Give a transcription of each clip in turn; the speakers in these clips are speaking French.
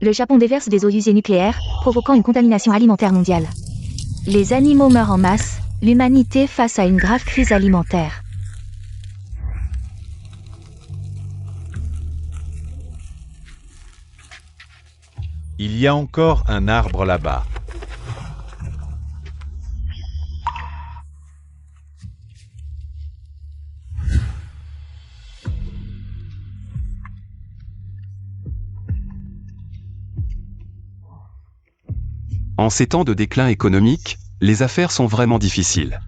Le Japon déverse des eaux usées nucléaires, provoquant une contamination alimentaire mondiale. Les animaux meurent en masse, l'humanité face à une grave crise alimentaire. Il y a encore un arbre là-bas. En ces temps de déclin économique, les affaires sont vraiment difficiles.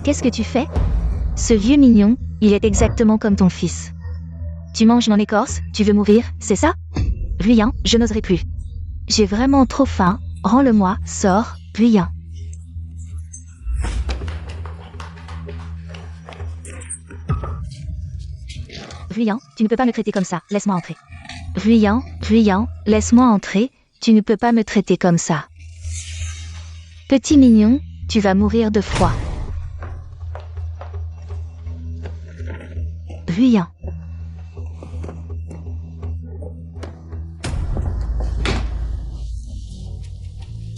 Qu'est-ce que tu fais? Ce vieux mignon, il est exactement comme ton fils. Tu manges mon écorce, tu veux mourir, c'est ça? Rien, je n'oserai plus. J'ai vraiment trop faim, rends-le-moi, sors, rien. Rien, tu ne peux pas me traiter comme ça, laisse-moi entrer. Rien, laisse-moi entrer, tu ne peux pas me traiter comme ça. Petit mignon, tu vas mourir de froid. Rien.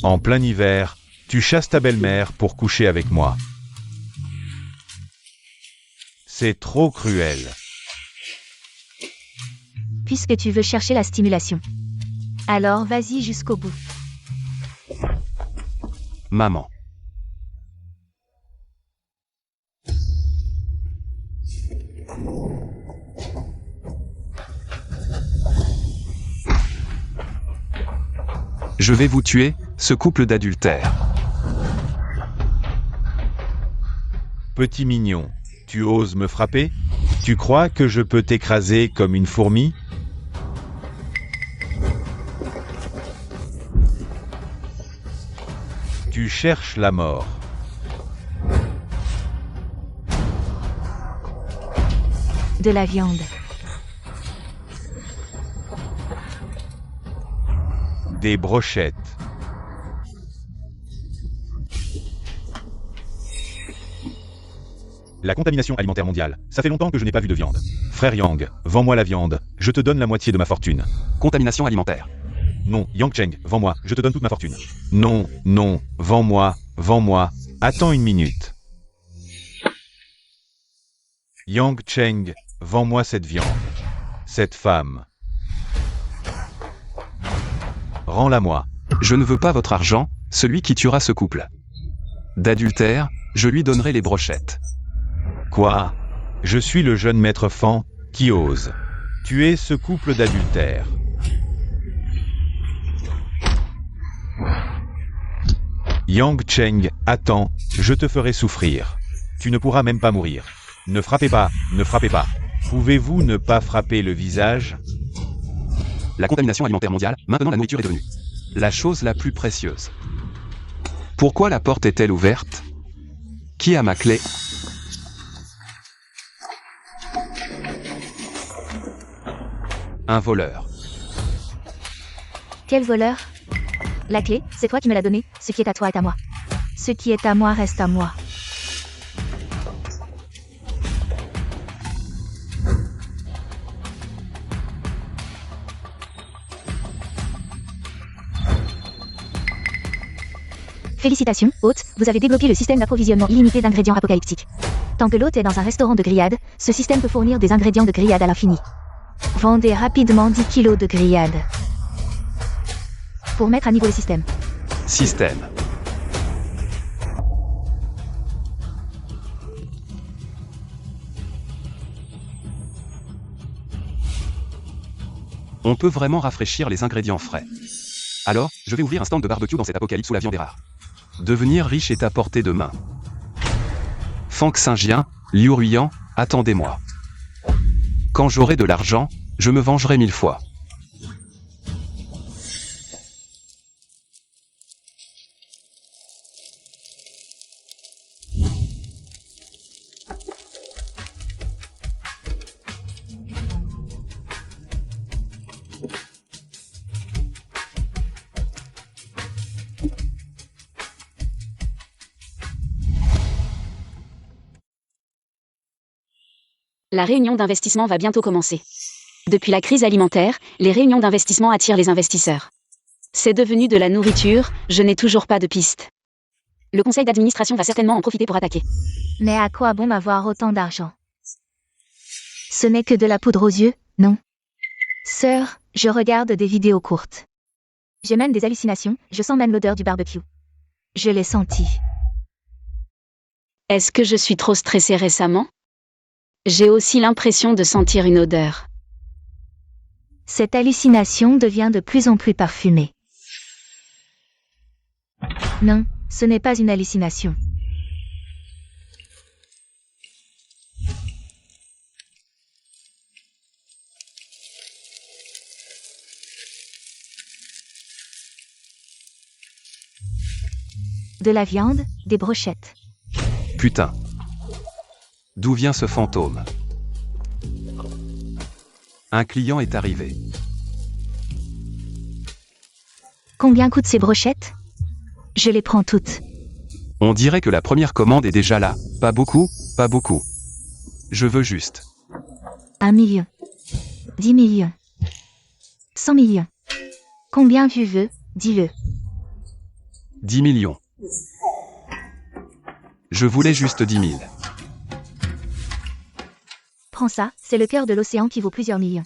En plein hiver, tu chasses ta belle-mère pour coucher avec moi. C'est trop cruel. Puisque tu veux chercher la stimulation. Alors vas-y jusqu'au bout. Maman. Je vais vous tuer, ce couple d'adultères. Petit mignon, tu oses me frapper? Tu crois que je peux t'écraser comme une fourmi? Tu cherches la mort. De la viande. Des brochettes. La contamination alimentaire mondiale. Ça fait longtemps que je n'ai pas vu de viande. Frère Yang, vends-moi la viande. Je te donne la moitié de ma fortune. Contamination alimentaire. Non, Yang Cheng, vends-moi. Je te donne toute ma fortune. Non, non, vends-moi, vends-moi. Attends une minute. Yang Cheng, vends-moi cette viande. Cette femme. Rends-la-moi. Je ne veux pas votre argent, celui qui tuera ce couple d'adultère, je lui donnerai les brochettes. Quoi? Je suis le jeune maître Fan qui ose tuer ce couple d'adultères. Yang Cheng, attends, je te ferai souffrir. Tu ne pourras même pas mourir. Ne frappez pas, ne frappez pas. Pouvez-vous ne pas frapper le visage? La contamination alimentaire mondiale, maintenant la nourriture est devenue la chose la plus précieuse. Pourquoi la porte est-elle ouverte? Qui a ma clé? Un voleur. Quel voleur? La clé, c'est toi qui me l'as donnée, ce qui est à toi est à moi. Ce qui est à moi reste à moi. Félicitations, hôte, vous avez débloqué le système d'approvisionnement illimité d'ingrédients apocalyptiques. Tant que l'hôte est dans un restaurant de grillades, ce système peut fournir des ingrédients de grillades à l'infini. Vendez rapidement 10 kilos de grillades. Pour mettre à niveau le système. Système. On peut vraiment rafraîchir les ingrédients frais. Alors, je vais ouvrir un stand de barbecue dans cet apocalypse où la viande est rare. Devenir riche est à portée de main. Fang Saint-Gien, Liu Ruyan, attendez-moi. Quand j'aurai de l'argent, je me vengerai 1000 fois. La réunion d'investissement va bientôt commencer. Depuis la crise alimentaire, les réunions d'investissement attirent les investisseurs. C'est devenu de la nourriture, je n'ai toujours pas de piste. Le conseil d'administration va certainement en profiter pour attaquer. Mais à quoi bon avoir autant d'argent? Ce n'est que de la poudre aux yeux, non? Sœur, je regarde des vidéos courtes. J'ai même des hallucinations, je sens même l'odeur du barbecue. Je l'ai senti. Est-ce que je suis trop stressée récemment? J'ai aussi l'impression de sentir une odeur. Cette hallucination devient de plus en plus parfumée. Non, ce n'est pas une hallucination. De la viande, des brochettes. Putain. D'où vient ce fantôme? Un client est arrivé. Combien coûtent ces brochettes? Je les prends toutes. On dirait que la première commande est déjà là. Pas beaucoup, pas beaucoup. Je veux juste. 1 million. 10 millions. 100 millions. Combien tu veux, dis-le. 10 millions. Je voulais juste 10 000. Prends ça, c'est le cœur de l'océan qui vaut plusieurs millions.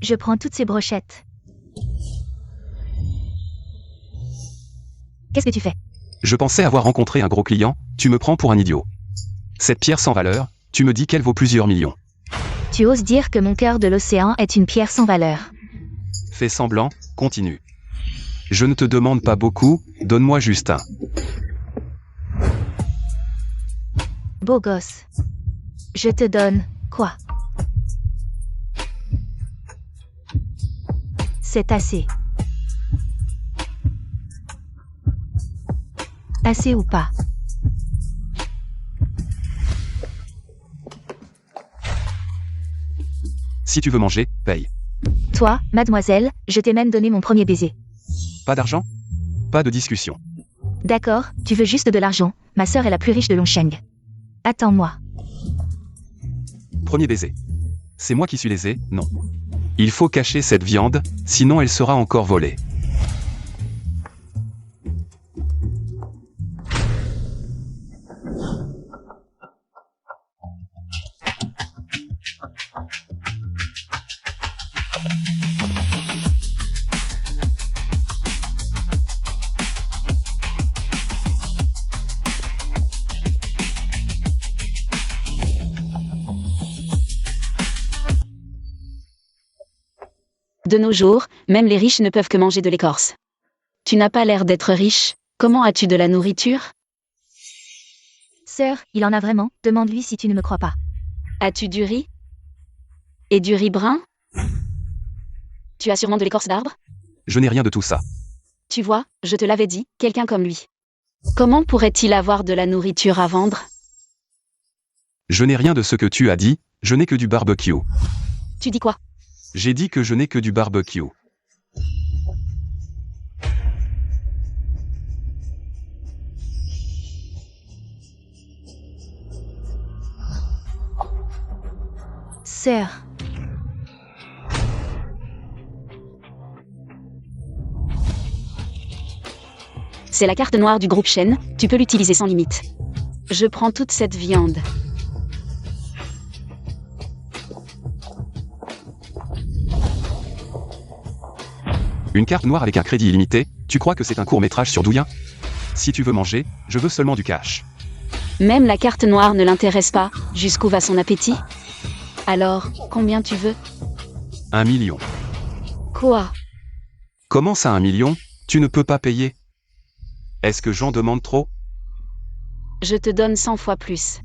Je prends toutes ces brochettes. Qu'est-ce que tu fais? Je pensais avoir rencontré un gros client, tu me prends pour un idiot. Cette pierre sans valeur, tu me dis qu'elle vaut plusieurs millions. Tu oses dire que mon cœur de l'océan est une pierre sans valeur. Fais semblant, continue. Je ne te demande pas beaucoup, donne-moi juste un. Beau gosse. Je te donne, quoi? C'est assez. Assez ou pas? Si tu veux manger, paye. Toi, mademoiselle, je t'ai même donné mon premier baiser. Pas d'argent? Pas de discussion. D'accord, tu veux juste de l'argent. Ma sœur est la plus riche de Longsheng. Attends-moi. Premier baiser. C'est moi qui suis lésé, non. Il faut cacher cette viande, sinon elle sera encore volée. De nos jours, même les riches ne peuvent que manger de l'écorce. Tu n'as pas l'air d'être riche, comment as-tu de la nourriture? Sœur, il en a vraiment, demande-lui si tu ne me crois pas. As-tu du riz? Et du riz brun? Tu as sûrement de l'écorce d'arbre? Je n'ai rien de tout ça. Tu vois, je te l'avais dit, quelqu'un comme lui. Comment pourrait-il avoir de la nourriture à vendre? Je n'ai rien de ce que tu as dit, je n'ai que du barbecue. Tu dis quoi? J'ai dit que je n'ai que du barbecue. Sœur. C'est la carte noire du groupe Shen, tu peux l'utiliser sans limite. Je prends toute cette viande. Une carte noire avec un crédit illimité, tu crois que c'est un court-métrage sur Douyin? Si tu veux manger, je veux seulement du cash. Même la carte noire ne l'intéresse pas, jusqu'où va son appétit? Alors, combien tu veux? 1 million. Quoi? Comment ça 1 million? Tu ne peux pas payer? Est-ce que j'en demande trop? Je te donne 100 fois plus.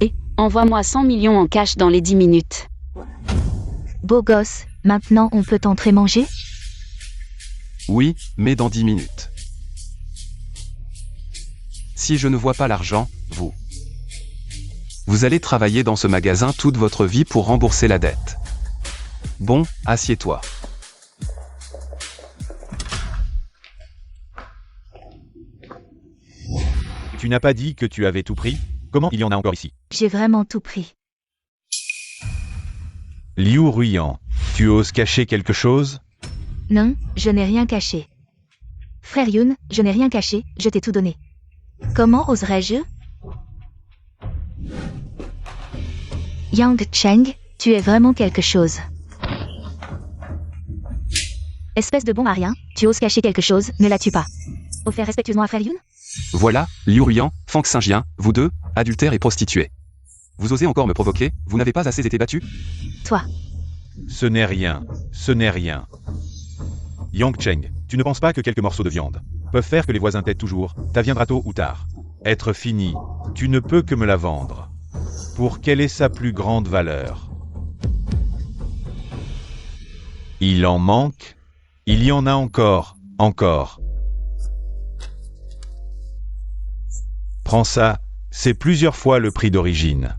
Et, envoie-moi 100 millions en cash dans les 10 minutes. Beau gosse, maintenant on peut entrer manger? Oui, mais dans 10 minutes. Si je ne vois pas l'argent, vous allez travailler dans ce magasin toute votre vie pour rembourser la dette. Bon, assieds-toi. Tu n'as pas dit que tu avais tout pris? Comment il y en a encore ici? J'ai vraiment tout pris. Liu Ruyan, tu oses cacher quelque chose? Non, je n'ai rien caché. Frère Yun, je n'ai rien caché, je t'ai tout donné. Comment oserais-je? Yang Cheng, tu es vraiment quelque chose. Espèce de bon à rien, tu oses cacher quelque chose, ne la tue pas. Offert respectueusement à Frère Yun? Voilà, Liu Ruyan, Fang Xinjian, vous deux, adultères et prostituées. Vous osez encore me provoquer, vous n'avez pas assez été battus? Toi. Ce n'est rien, ce n'est rien. Yang Cheng, tu ne penses pas que quelques morceaux de viande peuvent faire que les voisins t'aident toujours, ça viendra tôt ou tard. Être fini, tu ne peux que me la vendre. Pour quelle est sa plus grande valeur? Il en manque? Il y en a encore. Prends ça, c'est plusieurs fois le prix d'origine.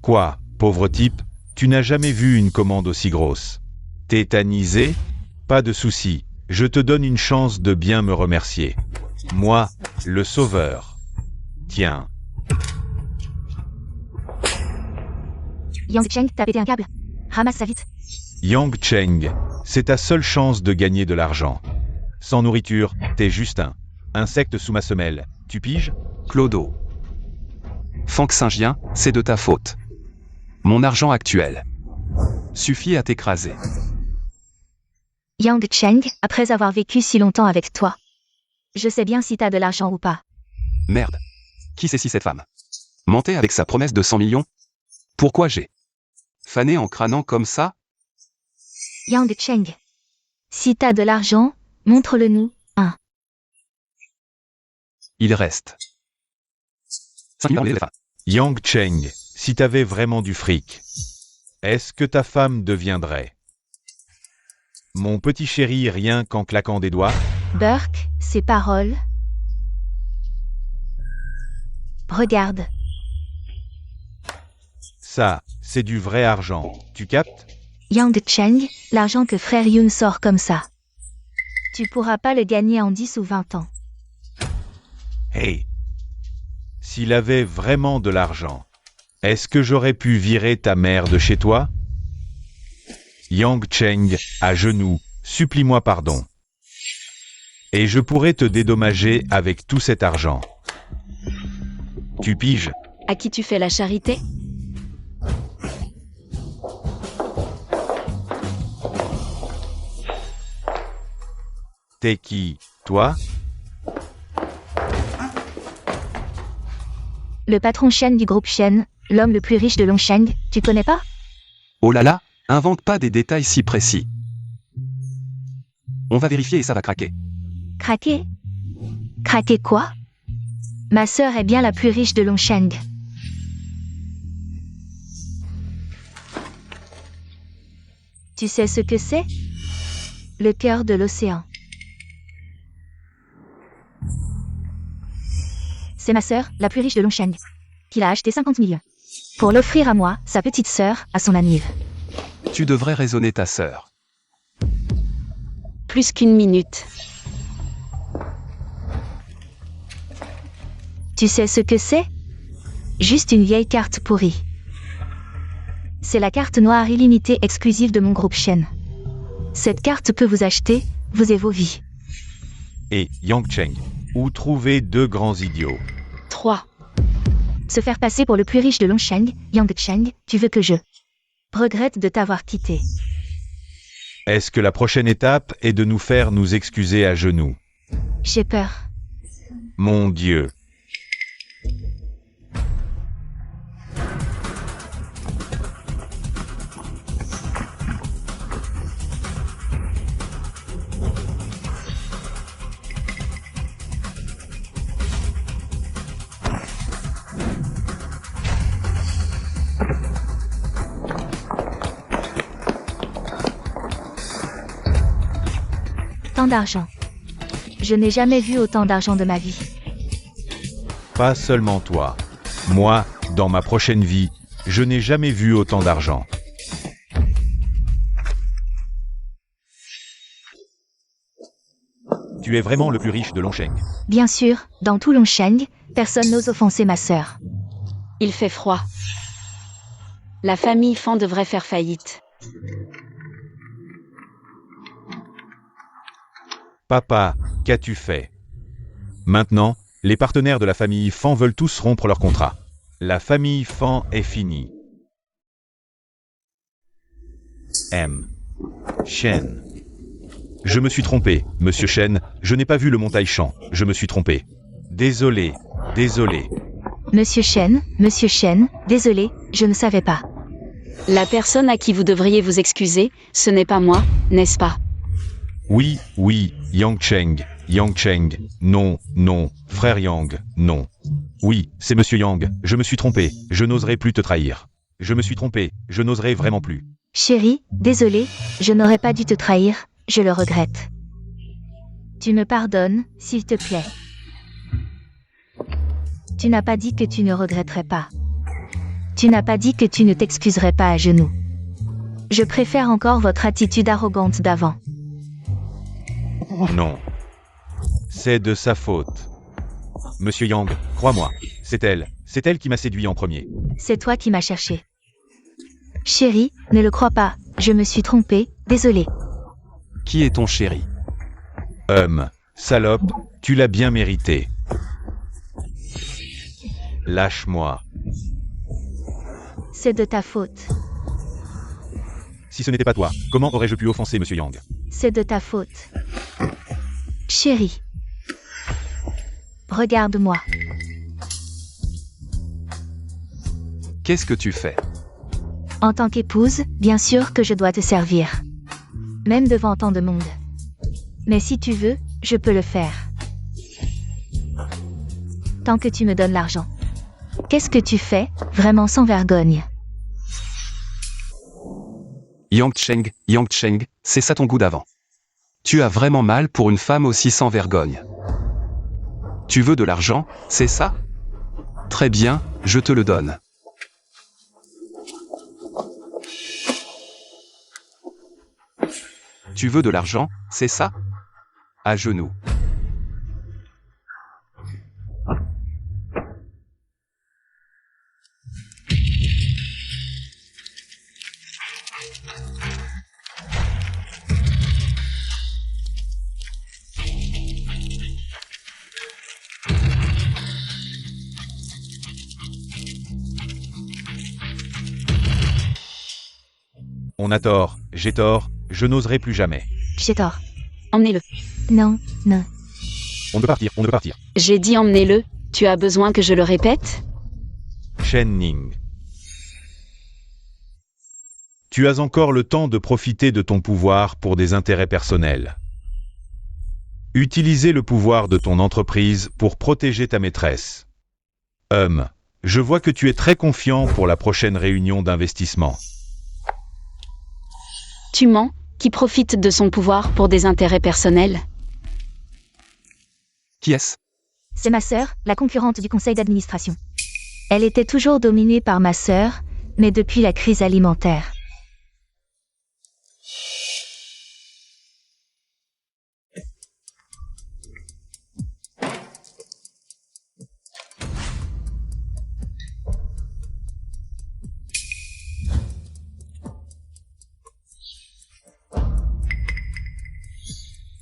Quoi, pauvre type, tu n'as jamais vu une commande aussi grosse? Tétanisé? Pas de souci, je te donne une chance de bien me remercier. Moi, le sauveur. Tiens. Yang Cheng, t'as pété un câble. Ramasse ça vite. Yang Cheng, c'est ta seule chance de gagner de l'argent. Sans nourriture, t'es juste un insecte sous ma semelle. Tu piges? Clodo. Fang Xinjian, c'est de ta faute. Mon argent actuel suffit à t'écraser. Yang Cheng, après avoir vécu si longtemps avec toi, je sais bien si t'as de l'argent ou pas. Merde. Qui c'est si cette femme mentait avec sa promesse de 100 millions? Pourquoi j'ai fané en crânant comme ça? Yang Cheng, si t'as de l'argent, montre-le nous. Il reste 5 millions de femmes. Yang Cheng, si t'avais vraiment du fric, est-ce que ta femme deviendrait mon petit chéri rien qu'en claquant des doigts? Burke, ces paroles. Regarde. Ça, c'est du vrai argent, tu captes? Yang Cheng, l'argent que Frère Yun sort comme ça. Tu pourras pas le gagner en 10 ou 20 ans. Hey! S'il avait vraiment de l'argent, est-ce que j'aurais pu virer ta mère de chez toi? Yang Cheng, à genoux, supplie-moi pardon. Et je pourrais te dédommager avec tout cet argent. Tu piges? À qui tu fais la charité? T'es qui, toi? Le patron Shen du groupe Shen, l'homme le plus riche de Longsheng, tu connais pas? Oh là là, invente pas des détails si précis. On va vérifier et ça va craquer. Craquer? Craquer quoi? Ma sœur est bien la plus riche de Longsheng. Tu sais ce que c'est? Le cœur de l'océan. C'est ma sœur, la plus riche de Longsheng, qui l'a acheté 50 millions. Pour l'offrir à moi, sa petite sœur, à son anniv. Tu devrais raisonner ta sœur. Plus qu'une minute. Tu sais ce que c'est? Juste une vieille carte pourrie. C'est la carte noire illimitée exclusive de mon groupe Shen. Cette carte peut vous acheter, vous et vos vies. Et Yang Cheng, où trouver deux grands idiots? 3. Se faire passer pour le plus riche de Longsheng, Yang Cheng, tu veux que je regrette de t'avoir quitté. Est-ce que la prochaine étape est de nous faire nous excuser à genoux? J'ai peur. Mon Dieu. Tant d'argent. Je n'ai jamais vu autant d'argent de ma vie. Pas seulement toi. Moi, dans ma prochaine vie, je n'ai jamais vu autant d'argent. Tu es vraiment le plus riche de Longsheng. Bien sûr, dans tout Longsheng, personne n'ose offenser ma sœur. Il fait froid. La famille Fan devrait faire faillite. Papa, qu'as-tu fait? Maintenant, les partenaires de la famille Fan veulent tous rompre leur contrat. La famille Fan est finie. M. Shen. Je me suis trompé, monsieur Shen, je n'ai pas vu le montaille champ, je me suis trompé. Désolé, désolé. Monsieur Shen, désolé, je ne savais pas. La personne à qui vous devriez vous excuser, ce n'est pas moi, n'est-ce pas? Oui, Yang Cheng, non, frère Yang, non. Oui, c'est monsieur Yang, je me suis trompé, je n'oserai plus te trahir. Je me suis trompé, je n'oserai vraiment plus. Chérie, désolé, je n'aurais pas dû te trahir, je le regrette. Tu me pardonnes, s'il te plaît. Tu n'as pas dit que tu ne regretterais pas. Tu n'as pas dit que tu ne t'excuserais pas à genoux. Je préfère encore votre attitude arrogante d'avant. Non. C'est de sa faute. Monsieur Yang, crois-moi, c'est elle qui m'a séduit en premier. C'est toi qui m'as cherché. Chérie, ne le crois pas, je me suis trompée, désolé. Qui est ton chéri? Salope, tu l'as bien mérité. Lâche-moi. C'est de ta faute. Si ce n'était pas toi, comment aurais-je pu offenser monsieur Yang? C'est de ta faute. Chérie. Regarde-moi. Qu'est-ce que tu fais? En tant qu'épouse, bien sûr que je dois te servir. Même devant tant de monde. Mais si tu veux, je peux le faire. Tant que tu me donnes l'argent. Qu'est-ce que tu fais, vraiment sans vergogne? Yang Cheng, c'est ça ton goût d'avant. Tu as vraiment mal pour une femme aussi sans vergogne. Tu veux de l'argent, c'est ça? Très bien, je te le donne. Tu veux de l'argent, c'est ça? À genoux. On a tort, j'ai tort, je n'oserai plus jamais. J'ai tort. Emmenez-le. Non. On peut partir. J'ai dit emmenez-le, tu as besoin que je le répète? Shen Ning. Tu as encore le temps de profiter de ton pouvoir pour des intérêts personnels. Utiliser le pouvoir de ton entreprise pour protéger ta maîtresse. Je vois que tu es très confiant pour la prochaine réunion d'investissement. Tu mens, qui profite de son pouvoir pour des intérêts personnels? Qui est-ce? C'est ma sœur, la concurrente du conseil d'administration. Elle était toujours dominée par ma sœur, mais depuis la crise alimentaire.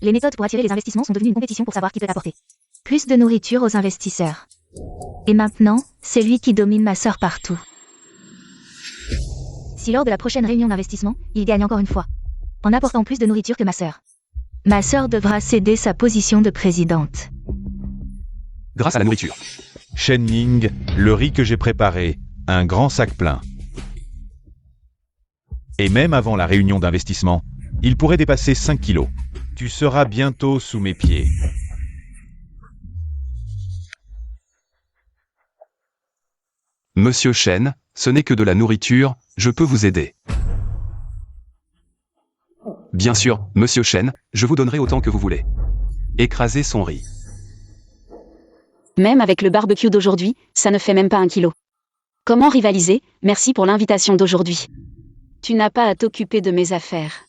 Les méthodes pour attirer les investissements sont devenues une compétition pour savoir qui peut apporter plus de nourriture aux investisseurs. Et maintenant, c'est lui qui domine ma sœur partout. Si lors de la prochaine réunion d'investissement, il gagne encore une fois, en apportant plus de nourriture que ma sœur devra céder sa position de présidente. Grâce à la nourriture. Shen Ning, le riz que j'ai préparé, un grand sac plein. Et même avant la réunion d'investissement, il pourrait dépasser 5 kilos. Tu seras bientôt sous mes pieds. Monsieur Shen, ce n'est que de la nourriture, je peux vous aider. Bien sûr, monsieur Shen, je vous donnerai autant que vous voulez. Écrasez son riz. Même avec le barbecue d'aujourd'hui, ça ne fait même pas 1 kilo. Comment rivaliser? Merci pour l'invitation d'aujourd'hui. Tu n'as pas à t'occuper de mes affaires.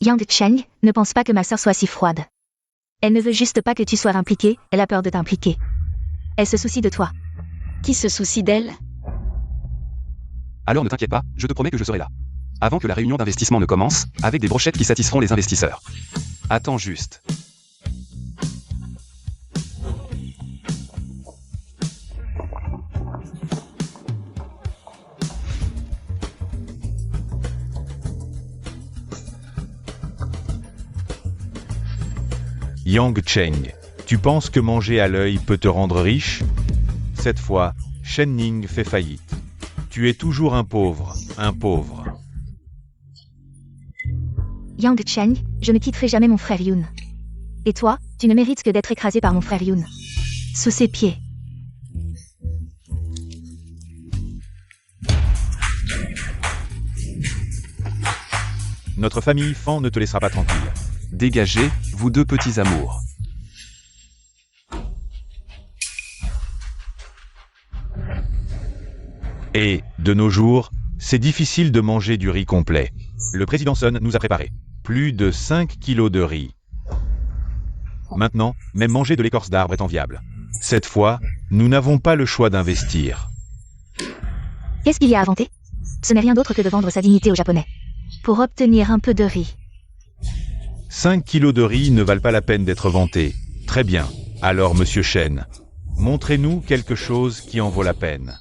Yang Cheng, ne pense pas que ma sœur soit si froide. Elle ne veut juste pas que tu sois impliqué, elle a peur de t'impliquer. Elle se soucie de toi. Qui se soucie d'elle? Alors ne t'inquiète pas, je te promets que je serai là. Avant que la réunion d'investissement ne commence, avec des brochettes qui satisferont les investisseurs. Attends juste. Yang Cheng, tu penses que manger à l'œil peut te rendre riche? Cette fois, Shen Ning fait faillite. Tu es toujours un pauvre, un pauvre. Yang Cheng, je ne quitterai jamais mon frère Yun. Et toi, tu ne mérites que d'être écrasé par mon frère Yun. Sous ses pieds. Notre famille Fan ne te laissera pas tranquille. Dégagez, vous deux petits amours. Et, de nos jours, c'est difficile de manger du riz complet. Le président Sun nous a préparé plus de 5 kilos de riz. Maintenant, même manger de l'écorce d'arbre est enviable. Cette fois, nous n'avons pas le choix d'investir. Qu'est-ce qu'il y a à vanter? Ce n'est rien d'autre que de vendre sa dignité aux Japonais. Pour obtenir un peu de riz. 5 kilos de riz ne valent pas la peine d'être vantés. Très bien. Alors, monsieur Shen, montrez-nous quelque chose qui en vaut la peine.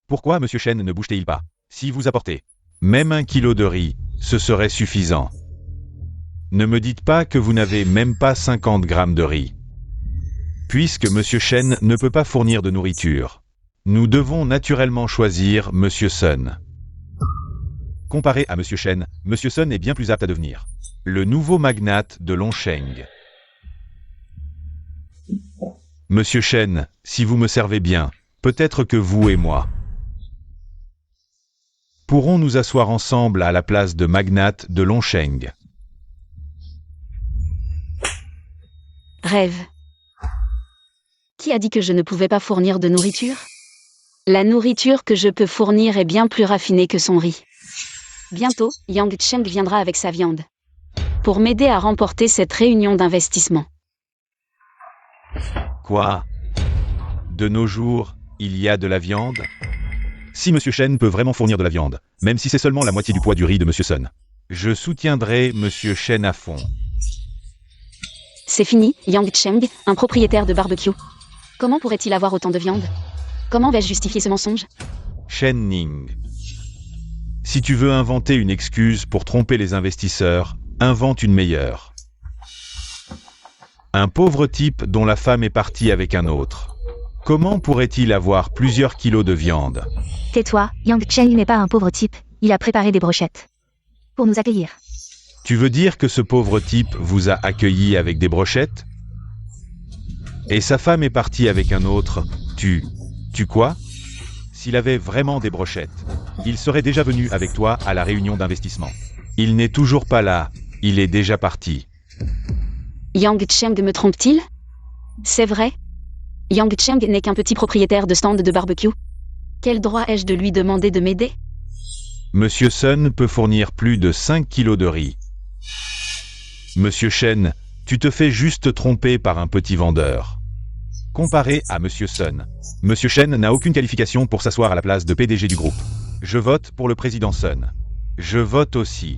Pourquoi monsieur Shen ne bouge-t-il pas? Si vous apportez même 1 kilo de riz, ce serait suffisant. Ne me dites pas que vous n'avez même pas 50 grammes de riz. Puisque monsieur Shen ne peut pas fournir de nourriture, nous devons naturellement choisir monsieur Sun. Comparé à monsieur Shen, monsieur Sun est bien plus apte à devenir le nouveau magnate de Longsheng. Monsieur Shen, si vous me servez bien, peut-être que vous et moi pourrons nous asseoir ensemble à la place de magnate de Longsheng. Rêve. Qui a dit que je ne pouvais pas fournir de nourriture? La nourriture que je peux fournir est bien plus raffinée que son riz. Bientôt, Yang Cheng viendra avec sa viande. Pour m'aider à remporter cette réunion d'investissement. Quoi? De nos jours, il y a de la viande? Si monsieur Shen peut vraiment fournir de la viande, même si c'est seulement la moitié du poids du riz de monsieur Sun, je soutiendrai monsieur Shen à fond. C'est fini, Yang Cheng, un propriétaire de barbecue. Comment pourrait-il avoir autant de viande? Comment vais-je justifier ce mensonge? Shen Ning. Si tu veux inventer une excuse pour tromper les investisseurs, invente une meilleure. Un pauvre type dont la femme est partie avec un autre. Comment pourrait-il avoir plusieurs kilos de viande? Tais-toi, Yang Cheng n'est pas un pauvre type, il a préparé des brochettes. Pour nous accueillir. Tu veux dire que ce pauvre type vous a accueilli avec des brochettes? Et sa femme est partie avec un autre, tu quoi? S'il avait vraiment des brochettes, il serait déjà venu avec toi à la réunion d'investissement. Il n'est toujours pas là, il est déjà parti. Yang Cheng me trompe-t-il? C'est vrai? Yang Cheng n'est qu'un petit propriétaire de stand de barbecue. Quel droit ai-je de lui demander de m'aider? Monsieur Sun peut fournir plus de 5 kilos de riz. Monsieur Shen, tu te fais juste tromper par un petit vendeur. Comparé à monsieur Sun, monsieur Shen n'a aucune qualification pour s'asseoir à la place de PDG du groupe. Je vote pour le président Sun. Je vote aussi.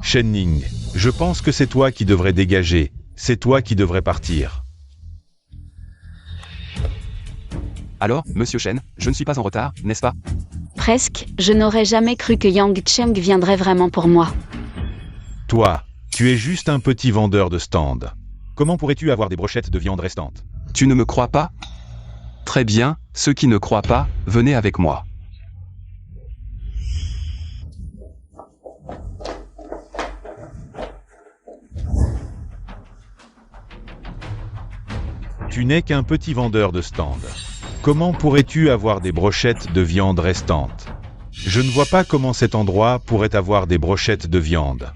Shen Ning, je pense que c'est toi qui devrais dégager, c'est toi qui devrais partir. Alors, monsieur Shen, je ne suis pas en retard, n'est-ce pas? Presque, je n'aurais jamais cru que Yang Cheng viendrait vraiment pour moi. Toi, tu es juste un petit vendeur de stand. Comment pourrais-tu avoir des brochettes de viande restantes? Tu ne me crois pas? Très bien, ceux qui ne croient pas, venez avec moi. Tu n'es qu'un petit vendeur de stand. Comment pourrais-tu avoir des brochettes de viande restantes? Je ne vois pas comment cet endroit pourrait avoir des brochettes de viande.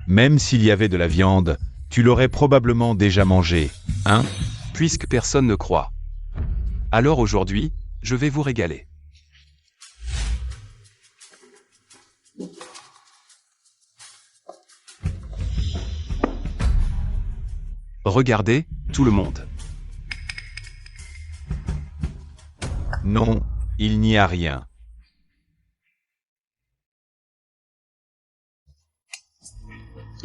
Même s'il y avait de la viande, tu l'aurais probablement déjà mangée, hein? Puisque personne ne croit. Alors aujourd'hui, je vais vous régaler. Regardez, tout le monde. Non, il n'y a rien.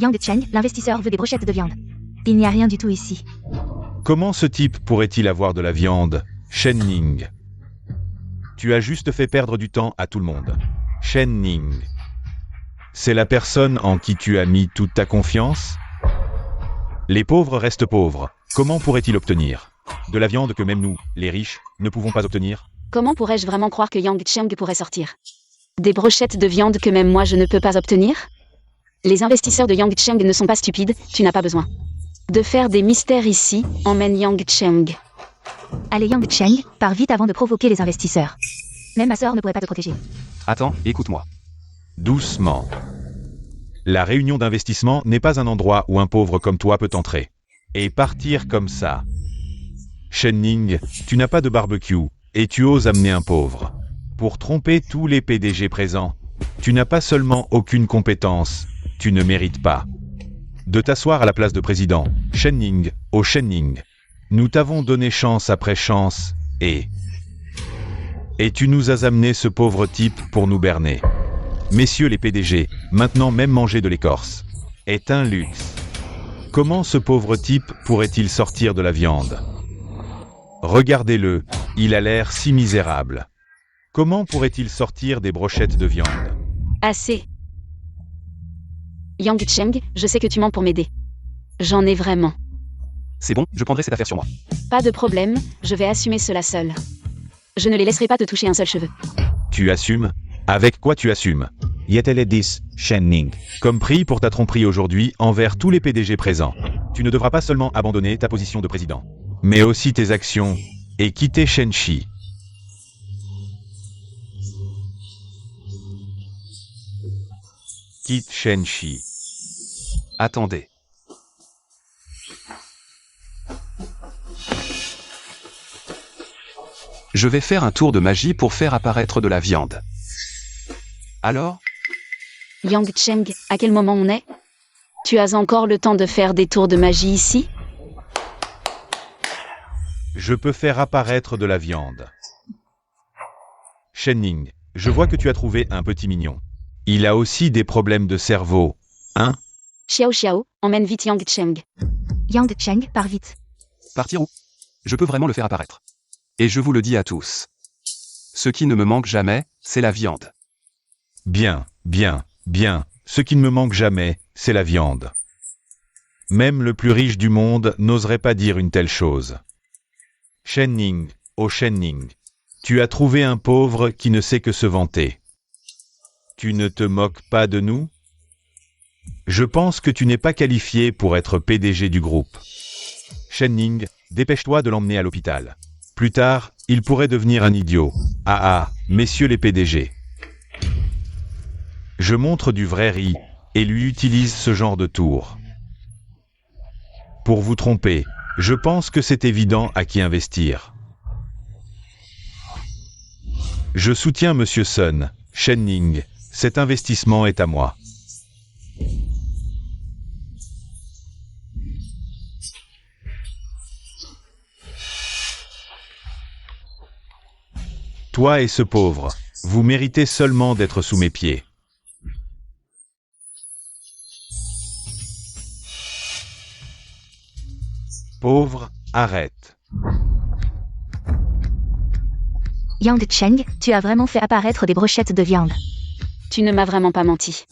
Yang Cheng, l'investisseur veut des brochettes de viande. Il n'y a rien du tout ici. Comment ce type pourrait-il avoir de la viande, Shen Ning? Tu as juste fait perdre du temps à tout le monde. Shen Ning. C'est la personne en qui tu as mis toute ta confiance? Les pauvres restent pauvres. Comment pourraient-ils obtenir de la viande que même nous, les riches, ne pouvons pas obtenir? Comment pourrais-je vraiment croire que Yang Cheng pourrait sortir des brochettes de viande que même moi je ne peux pas obtenir? Les investisseurs de Yang Cheng ne sont pas stupides, tu n'as pas besoin de faire des mystères ici, emmène Yang Cheng. Allez Yang Cheng, pars vite avant de provoquer les investisseurs. Même ma sœur ne pourrait pas te protéger. Attends, écoute-moi. Doucement. La réunion d'investissement n'est pas un endroit où un pauvre comme toi peut entrer. Et partir comme ça. Shen Ning, tu n'as pas de barbecue, et tu oses amener un pauvre. Pour tromper tous les PDG présents, tu n'as pas seulement aucune compétence, tu ne mérites pas de t'asseoir à la place de président. Shen Ning, oh Shen Ning. Nous t'avons donné chance après chance, et tu nous as amené ce pauvre type pour nous berner. Messieurs les PDG, maintenant même manger de l'écorce est un luxe. Comment ce pauvre type pourrait-il sortir de la viande? Regardez-le, il a l'air si misérable. Comment pourrait-il sortir des brochettes de viande? Assez. Yang Cheng, je sais que tu mens pour m'aider. J'en ai vraiment. C'est bon, je prendrai cette affaire sur moi. Pas de problème, je vais assumer cela seul. Je ne les laisserai pas te toucher un seul cheveu. Tu assumes? Avec quoi tu assumes? Yetele dis, Shen Ning. Comme prix pour ta tromperie aujourd'hui envers tous les PDG présents. Tu ne devras pas seulement abandonner ta position de président, mais aussi tes actions, et quitter Shenxi. Quitte Shenxi. Attendez. Je vais faire un tour de magie pour faire apparaître de la viande. Alors? Yang Cheng, à quel moment on est? Tu as encore le temps de faire des tours de magie ici? Je peux faire apparaître de la viande. Shen Ning, je vois que tu as trouvé un petit mignon. Il a aussi des problèmes de cerveau, hein? Xiao, emmène vite Yang Cheng. Yang Cheng, pars vite. Partir où? Je peux vraiment le faire apparaître. Et je vous le dis à tous. Ce qui ne me manque jamais, c'est la viande. Bien, bien, bien. Ce qui ne me manque jamais, c'est la viande. Même le plus riche du monde n'oserait pas dire une telle chose. Shen Ning, oh Shen Ning, tu as trouvé un pauvre qui ne sait que se vanter. Tu ne te moques pas de nous? Je pense que tu n'es pas qualifié pour être PDG du groupe. Shen Ning, dépêche-toi de l'emmener à l'hôpital. Plus tard, il pourrait devenir un idiot. Messieurs les PDG. Je montre du vrai riz, et lui utilise ce genre de tour. Pour vous tromper, je pense que c'est évident à qui investir. Je soutiens Monsieur Sun, Shen Ning, cet investissement est à moi. Toi et ce pauvre, vous méritez seulement d'être sous mes pieds. Pauvre, arrête. Yang Cheng, tu as vraiment fait apparaître des brochettes de viande. Tu ne m'as vraiment pas menti.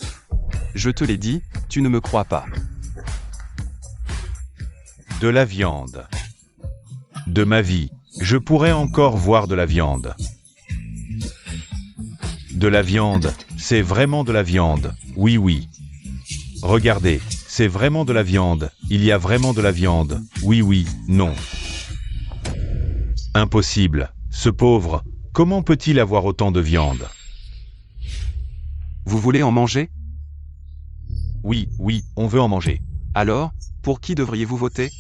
Je te l'ai dit, tu ne me crois pas. De la viande. De ma vie, je pourrais encore voir de la viande. De la viande, c'est vraiment de la viande, oui oui. Regardez, c'est vraiment de la viande, il y a vraiment de la viande, oui oui, non. Impossible, ce pauvre, comment peut-il avoir autant de viande? Vous voulez en manger? Oui, oui, on veut en manger. Alors, pour qui devriez-vous voter?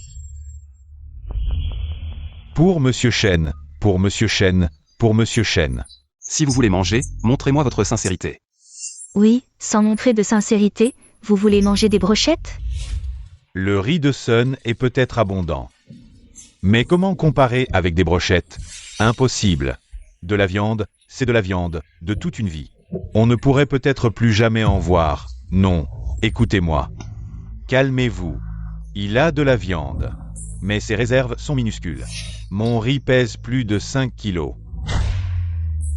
Pour Monsieur Shen, pour Monsieur Shen, pour Monsieur Shen. Si vous voulez manger, montrez-moi votre sincérité. Oui, sans montrer de sincérité, vous voulez manger des brochettes? Le riz de Sun est peut-être abondant. Mais comment comparer avec des brochettes? Impossible. De la viande, c'est de la viande, de toute une vie. On ne pourrait peut-être plus jamais en voir. Non, écoutez-moi. Calmez-vous. Il a de la viande. Mais ses réserves sont minuscules. Mon riz pèse plus de 5 kilos.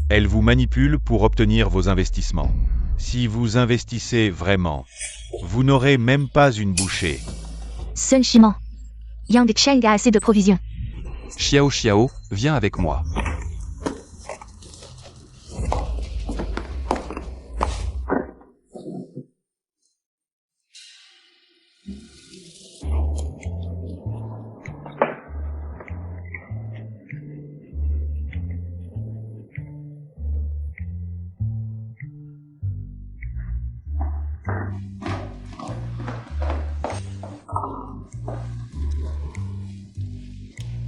Elle vous manipule pour obtenir vos investissements. Si vous investissez vraiment, vous n'aurez même pas une bouchée. Sun Shimon. Yang Cheng a assez de provisions. Xiao Xiao, viens avec moi.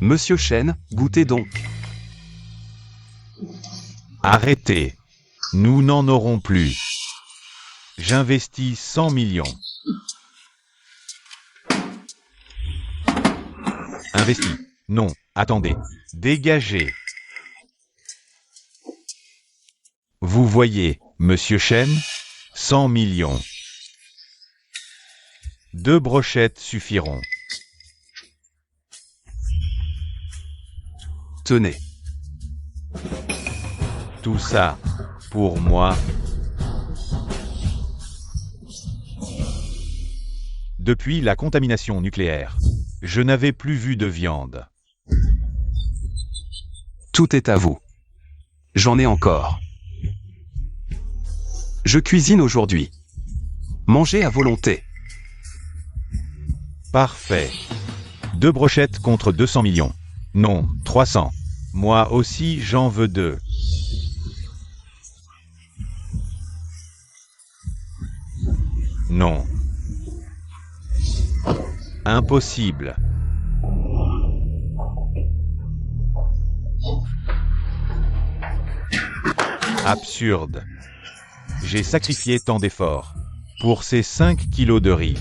Monsieur Chen, goûtez donc. Arrêtez. Nous n'en aurons plus. J'investis 100 millions. Investi. Non, attendez. Dégagez. Vous voyez, Monsieur Chen, 100 millions. 2 brochettes suffiront. Tenez. Tout ça, pour moi. Depuis la contamination nucléaire, je n'avais plus vu de viande. Tout est à vous. J'en ai encore. Je cuisine aujourd'hui. Mangez à volonté. Parfait. 2 brochettes contre 200 millions. Non, 300. Moi aussi, j'en veux 2. Non. Impossible. Absurde. J'ai sacrifié tant d'efforts pour ces 5 kilos de riz.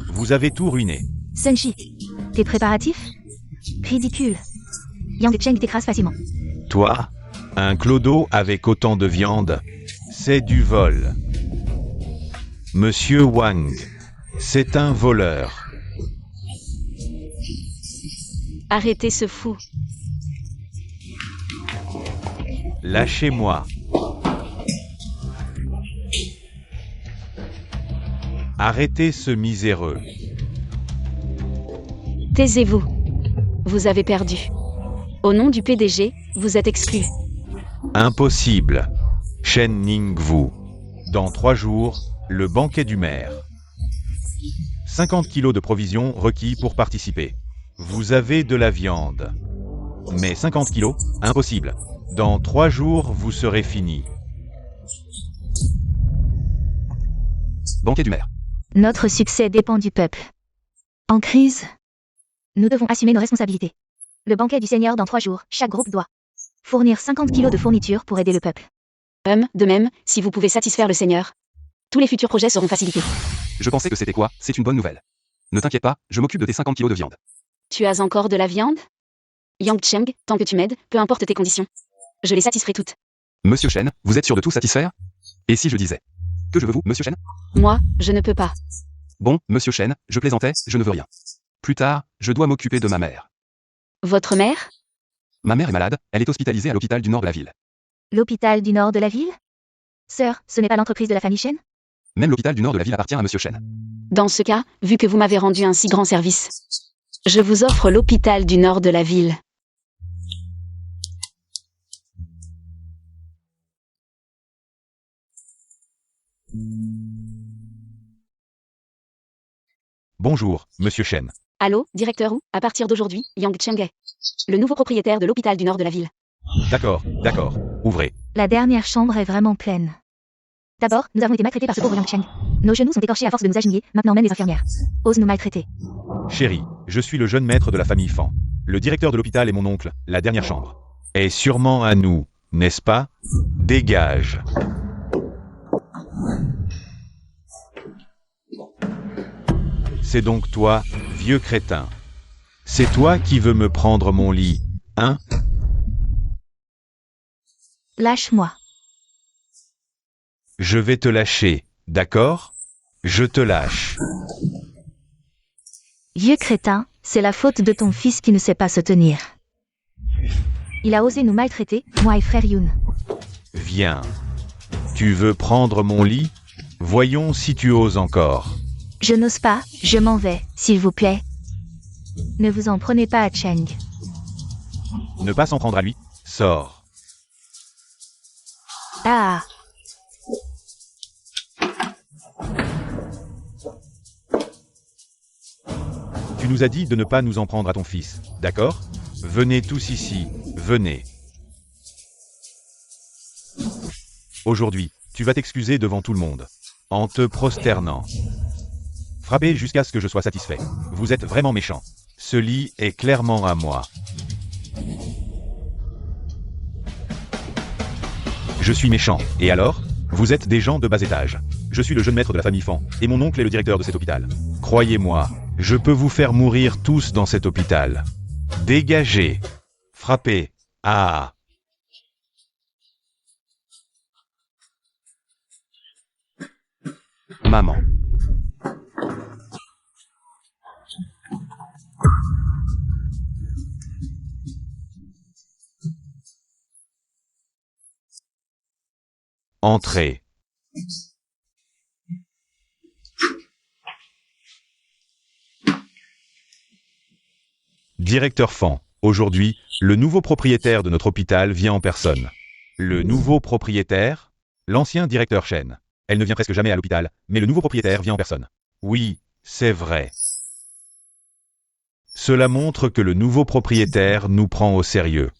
Vous avez tout ruiné. Sunshi. Tes préparatifs? Ridicule. Yang Cheng t'écrase facilement. Toi, un clodo avec autant de viande, c'est du vol. Monsieur Wang, c'est un voleur. Arrêtez ce fou. Lâchez-moi. Arrêtez ce miséreux. Taisez-vous. Vous avez perdu. Au nom du PDG, vous êtes exclu. Impossible. Shen Ningwu. Dans 3 jours, le banquet du maire. 50 kilos de provisions requis pour participer. Vous avez de la viande. Mais 50 kilos, impossible. Dans 3 jours, vous serez fini. Banquet du maire. Notre succès dépend du peuple. En crise, nous devons assumer nos responsabilités. Le banquet du Seigneur dans 3 jours, chaque groupe doit fournir 50 kilos de fournitures pour aider le peuple. De même, si vous pouvez satisfaire le Seigneur, tous les futurs projets seront facilités. Je pensais que c'était quoi, c'est une bonne nouvelle. Ne t'inquiète pas, je m'occupe de tes 50 kilos de viande. Tu as encore de la viande? Yang Cheng, tant que tu m'aides, peu importe tes conditions. Je les satisferai toutes. Monsieur Chen, vous êtes sûr de tout satisfaire? Et si je disais que je veux vous, Monsieur Chen? Moi, je ne peux pas. Bon, Monsieur Chen, je plaisantais, je ne veux rien. Plus tard, je dois m'occuper de ma mère. Votre mère? Ma mère est malade, elle est hospitalisée à l'hôpital du nord de la ville. L'hôpital du nord de la ville? Sœur, ce n'est pas l'entreprise de la famille Shen? Même l'hôpital du nord de la ville appartient à Monsieur Chen. Dans ce cas, vu que vous m'avez rendu un si grand service, je vous offre l'hôpital du nord de la ville. Bonjour, Monsieur Shen. Allô, directeur Wu, à partir d'aujourd'hui, Yang Cheng est le nouveau propriétaire de l'hôpital du nord de la ville. D'accord, ouvrez. La dernière chambre est vraiment pleine. D'abord, nous avons été maltraités par ce pauvre Yang Cheng. Nos genoux sont écorchés à force de nous agenouiller, maintenant même les infirmières osent nous maltraiter. Chérie, je suis le jeune maître de la famille Fan. Le directeur de l'hôpital est mon oncle, la dernière chambre. Est sûrement à nous, n'est-ce pas? Dégage. C'est donc toi, vieux crétin. C'est toi qui veux me prendre mon lit, hein? Lâche-moi. Je vais te lâcher, d'accord? Je te lâche. Vieux crétin, c'est la faute de ton fils qui ne sait pas se tenir. Il a osé nous maltraiter, moi et frère Yoon. Viens. Tu veux prendre mon lit? Voyons si tu oses encore. Je n'ose pas, je m'en vais, s'il vous plaît. Ne vous en prenez pas à Cheng. Ne pas s'en prendre à lui. Sors. Ah. Tu nous as dit de ne pas nous en prendre à ton fils, d'accord? Venez tous ici, venez. Aujourd'hui, tu vas t'excuser devant tout le monde. En te prosternant. Frappez jusqu'à ce que je sois satisfait. Vous êtes vraiment méchant. Ce lit est clairement à moi. Je suis méchant. Et alors? Vous êtes des gens de bas étage. Je suis le jeune maître de la famille Fan, et mon oncle est le directeur de cet hôpital. Croyez-moi, je peux vous faire mourir tous dans cet hôpital. Dégagez. Frappez. Ah. Maman. Entrez. Directeur Fan, aujourd'hui, le nouveau propriétaire de notre hôpital vient en personne. Le nouveau propriétaire? L'ancien directeur Chen. Elle ne vient presque jamais à l'hôpital, mais le nouveau propriétaire vient en personne. Oui, c'est vrai. Cela montre que le nouveau propriétaire nous prend au sérieux.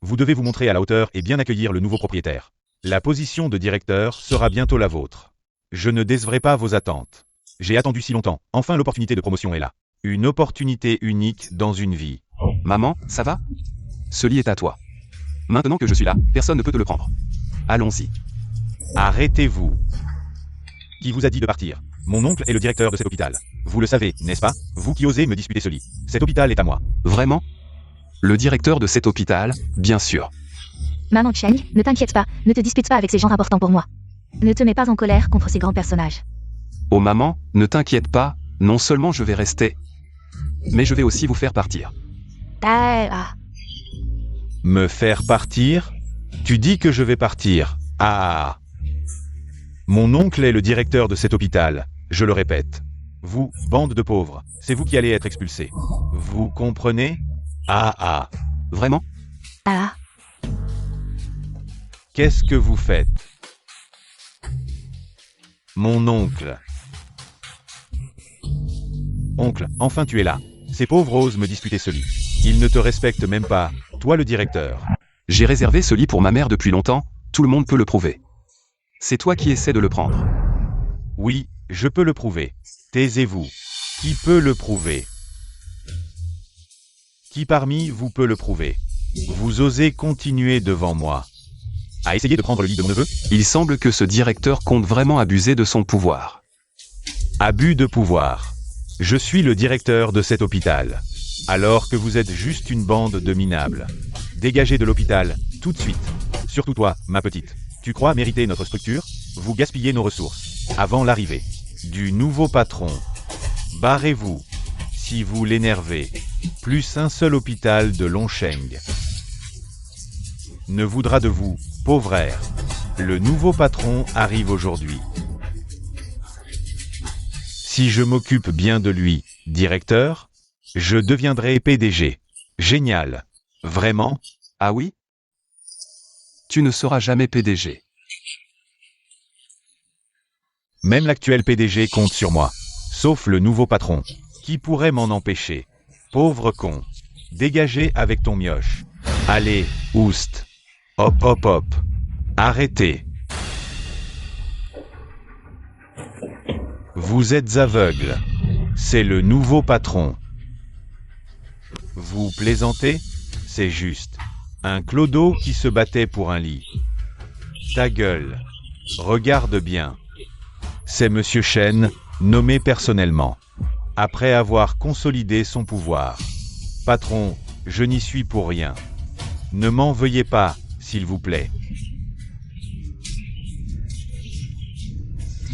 Vous devez vous montrer à la hauteur et bien accueillir le nouveau propriétaire. La position de directeur sera bientôt la vôtre. Je ne décevrai pas vos attentes. J'ai attendu si longtemps, enfin l'opportunité de promotion est là. Une opportunité unique dans une vie. Maman, ça va? Ce lit est à toi. Maintenant que je suis là, personne ne peut te le prendre. Allons-y. Arrêtez-vous. Qui vous a dit de partir? Mon oncle est le directeur de cet hôpital. Vous le savez, n'est-ce pas? Vous qui osez me disputer ce lit. Cet hôpital est à moi. Vraiment? Le directeur de cet hôpital, bien sûr. Maman Cheng, ne t'inquiète pas, ne te dispute pas avec ces gens importants pour moi. Ne te mets pas en colère contre ces grands personnages. Oh maman, ne t'inquiète pas, non seulement je vais rester, mais je vais aussi vous faire partir. Ah. Me faire partir? Tu dis que je vais partir. Ah. Mon oncle est le directeur de cet hôpital, je le répète. Vous, bande de pauvres, c'est vous qui allez être expulsés. Vous comprenez? Ah. Vraiment? Ah. Qu'est-ce que vous faites? Mon oncle. Oncle, enfin tu es là. Ces pauvres osent me disputer ce lit. Ils ne te respectent même pas, toi le directeur. J'ai réservé ce lit pour ma mère depuis longtemps, tout le monde peut le prouver. C'est toi qui essaies de le prendre. Oui, je peux le prouver. Taisez-vous. Qui peut le prouver? Qui parmi vous peut le prouver? Vous osez continuer devant moi à essayer de prendre le lit de mon neveu? Il semble que ce directeur compte vraiment abuser de son pouvoir. Abus de pouvoir. Je suis le directeur de cet hôpital. Alors que vous êtes juste une bande de minables. Dégagez de l'hôpital, tout de suite. Surtout toi, ma petite. Tu crois mériter notre structure? Vous gaspillez nos ressources. Avant l'arrivée du nouveau patron. Barrez-vous. Si vous l'énervez. Plus un seul hôpital de Longsheng ne voudra de vous, pauvre air. Le nouveau patron arrive aujourd'hui. Si je m'occupe bien de lui, directeur, je deviendrai PDG. Génial. Vraiment? Ah oui? Tu ne seras jamais PDG. Même l'actuel PDG compte sur moi. Sauf le nouveau patron. Qui pourrait m'en empêcher? Pauvre con. Dégagez avec ton mioche. Allez, oust. Hop hop hop. Arrêtez. Vous êtes aveugle. C'est le nouveau patron. Vous plaisantez? C'est juste. Un clodo qui se battait pour un lit. Ta gueule. Regarde bien. C'est Monsieur Chen, nommé personnellement. Après avoir consolidé son pouvoir. Patron, je n'y suis pour rien. Ne m'en veuillez pas, s'il vous plaît.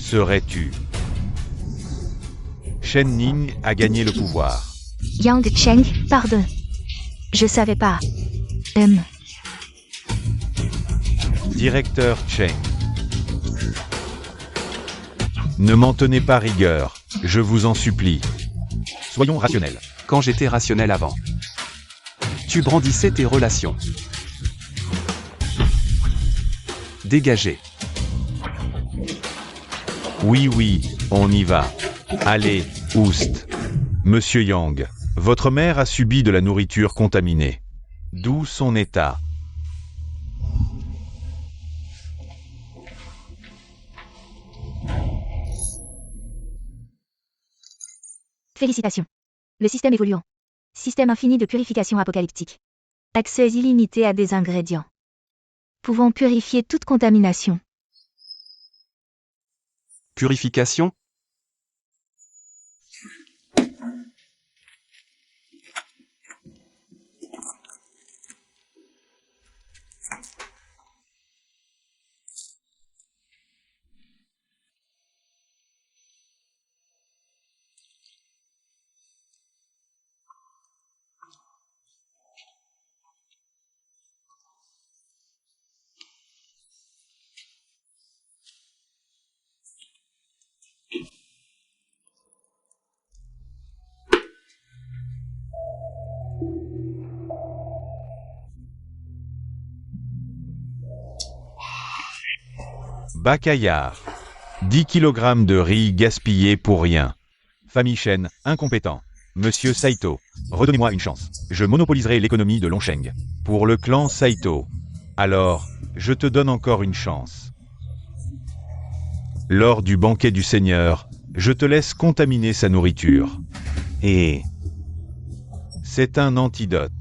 serais-tu? Shen Ning a gagné le pouvoir. Yang Cheng, pardon. Je savais pas. Directeur Cheng. Ne m'en tenez pas rigueur, je vous en supplie. Soyons rationnels. Quand j'étais rationnel avant. Tu brandissais tes relations. Dégagez. Oui, on y va. Allez, oust. Monsieur Yang, votre mère a subi de la nourriture contaminée. D'où son état. Félicitations. Le système évoluant. Système infini de purification apocalyptique. Accès illimité à des ingrédients. Pouvant purifier toute contamination. Purification? Bacaillard. 10 kg de riz gaspillé pour rien. Famille Shen, incompétent. Monsieur Saito, redonnez-moi une chance. Je monopoliserai l'économie de Longsheng. Pour le clan Saito. Alors, je te donne encore une chance. Lors du banquet du Seigneur, je te laisse contaminer sa nourriture. Et... c'est un antidote.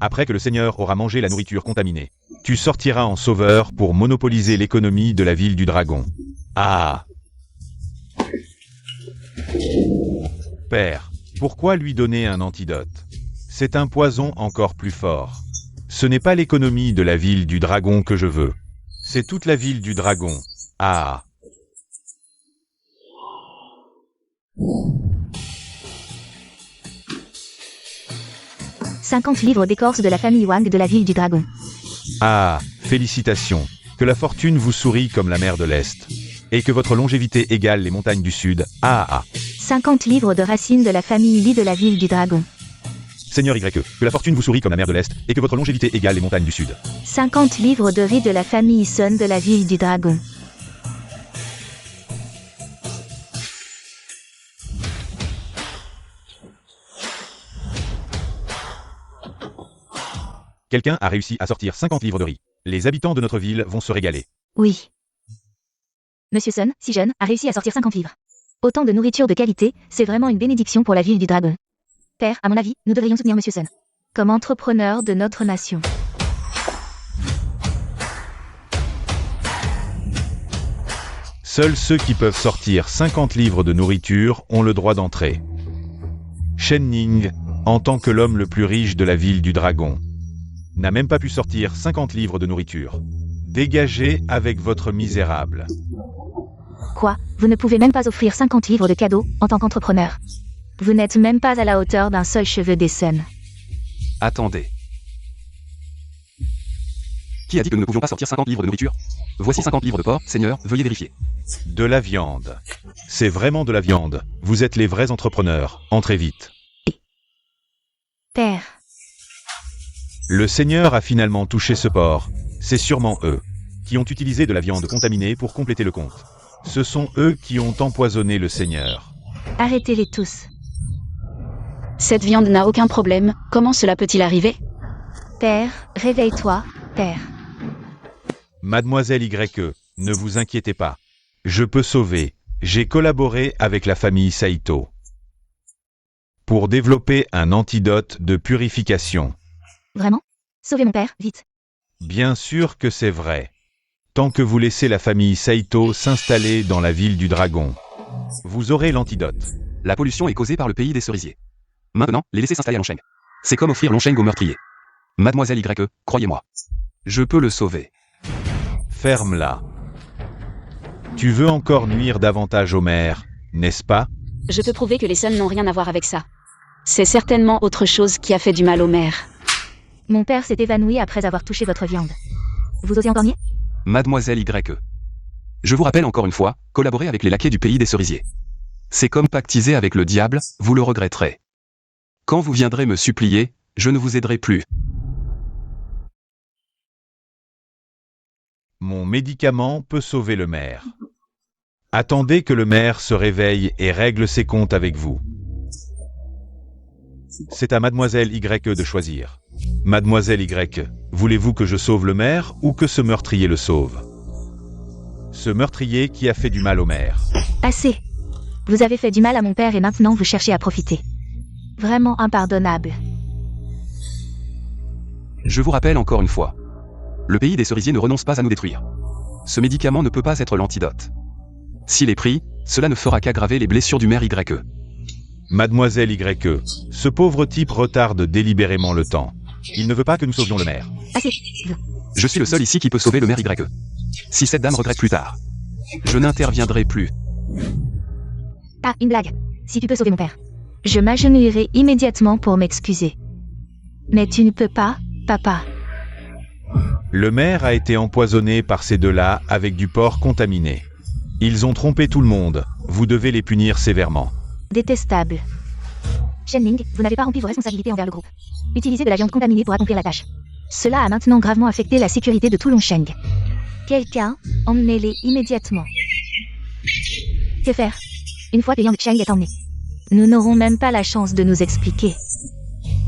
Après que le Seigneur aura mangé la nourriture contaminée, tu sortiras en sauveur pour monopoliser l'économie de la ville du dragon. Ah! Père, pourquoi lui donner un antidote? C'est un poison encore plus fort. Ce n'est pas l'économie de la ville du dragon que je veux. C'est toute la ville du dragon. Ah! « 50 livres d'écorce de la famille Wang de la ville du dragon. Ah, félicitations. Que la fortune vous sourie comme la mer de l'Est. Et que votre longévité égale les montagnes du Sud. Ah. 50 livres de racines de la famille Li de la ville du dragon. Seigneur YE, que la fortune vous sourie comme la mer de l'Est, et que votre longévité égale les montagnes du Sud. 50 livres de riz de la famille Sun de la ville du dragon. Quelqu'un a réussi à sortir 50 livres de riz. Les habitants de notre ville vont se régaler. Oui. Monsieur Sun, si jeune, a réussi à sortir 50 livres. Autant de nourriture de qualité, c'est vraiment une bénédiction pour la ville du dragon. Père, à mon avis, nous devrions soutenir Monsieur Sun. Comme entrepreneur de notre nation. Seuls ceux qui peuvent sortir 50 livres de nourriture ont le droit d'entrer. Shen Ning, en tant que l'homme le plus riche de la ville du dragon, n'a même pas pu sortir 50 livres de nourriture. Dégagez avec votre misérable. Quoi? Vous ne pouvez même pas offrir 50 livres de cadeaux, en tant qu'entrepreneur. Vous n'êtes même pas à la hauteur d'un seul cheveu des Sun. Attendez. Qui a dit que nous ne pouvions pas sortir 50 livres de nourriture? Voici 50 livres de porc, Seigneur, veuillez vérifier. De la viande. C'est vraiment de la viande. Vous êtes les vrais entrepreneurs. Entrez vite. Père. Le Seigneur a finalement touché ce porc. C'est sûrement eux qui ont utilisé de la viande contaminée pour compléter le compte. Ce sont eux qui ont empoisonné le Seigneur. Arrêtez-les tous. Cette viande n'a aucun problème, comment cela peut-il arriver? Père, réveille-toi, Père. Mademoiselle YE, ne vous inquiétez pas. Je peux sauver. J'ai collaboré avec la famille Saito pour développer un antidote de purification. Vraiment? Sauvez mon père, vite. Bien sûr que c'est vrai. Tant que vous laissez la famille Saito s'installer dans la ville du dragon, vous aurez l'antidote. La pollution est causée par le pays des cerisiers. Maintenant, les laisser s'installer à Longsheng. C'est comme offrir Longsheng aux meurtriers. Mademoiselle YE, croyez-moi. Je peux le sauver. Ferme-la. Tu veux encore nuire davantage au maire, n'est-ce pas? Je peux prouver que les Suns n'ont rien à voir avec ça. C'est certainement autre chose qui a fait du mal au maire. Mon père s'est évanoui après avoir touché votre viande. Vous osez encore nier? Mademoiselle YE. Je vous rappelle encore une fois, collaborez avec les laquais du pays des cerisiers. C'est comme pactiser avec le diable, vous le regretterez. Quand vous viendrez me supplier, je ne vous aiderai plus. Mon médicament peut sauver le maire. Attendez que le maire se réveille et règle ses comptes avec vous. C'est à Mademoiselle YE de choisir. Mademoiselle Y, voulez-vous que je sauve le maire ou que ce meurtrier le sauve? Ce meurtrier qui a fait du mal au maire. Assez. Vous avez fait du mal à mon père et maintenant vous cherchez à profiter. Vraiment impardonnable. Je vous rappelle encore une fois. Le pays des cerisiers ne renonce pas à nous détruire. Ce médicament ne peut pas être l'antidote. S'il est pris, cela ne fera qu'aggraver les blessures du maire YE. Mademoiselle YE, ce pauvre type retarde délibérément le temps. Il ne veut pas que nous sauvions le maire. Assez. Je suis le seul ici qui peut sauver le maire YE. Si cette dame regrette plus tard, je n'interviendrai plus. Ah, une blague. Si tu peux sauver mon père. Je m'agenouillerai immédiatement pour m'excuser. Mais tu ne peux pas, papa. Le maire a été empoisonné par ces deux-là avec du porc contaminé. Ils ont trompé tout le monde. Vous devez les punir sévèrement. Détestable. Shenling, vous n'avez pas rempli vos responsabilités envers le groupe. Utilisez de la viande contaminée pour accomplir la tâche. Cela a maintenant gravement affecté la sécurité de tout Longsheng. Quelqu'un, emmenez-les immédiatement. Que faire? Une fois que Yang Cheng est emmené. Nous n'aurons même pas la chance de nous expliquer.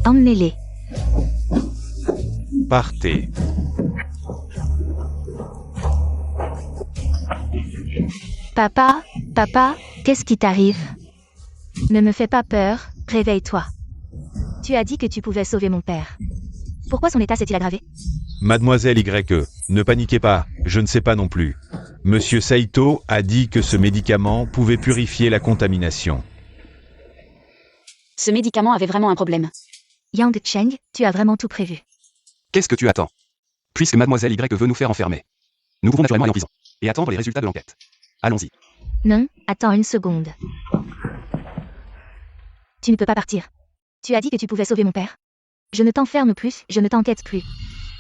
Emmenez-les. Partez. Papa, qu'est-ce qui t'arrive? Ne me fais pas peur, réveille-toi. Tu as dit que tu pouvais sauver mon père. Pourquoi son état s'est-il aggravé? Mademoiselle YE, ne paniquez pas, je ne sais pas non plus. Monsieur Saito a dit que ce médicament pouvait purifier la contamination. Ce médicament avait vraiment un problème. Yang Cheng, tu as vraiment tout prévu. Qu'est-ce que tu attends? Puisque Mademoiselle Y veut nous faire enfermer. Nous pouvons naturellement aller en prison et attendre les résultats de l'enquête. Allons-y. Non, attends une seconde. Tu ne peux pas partir. Tu as dit que tu pouvais sauver mon père. Je ne t'enferme plus, je ne t'enquête plus.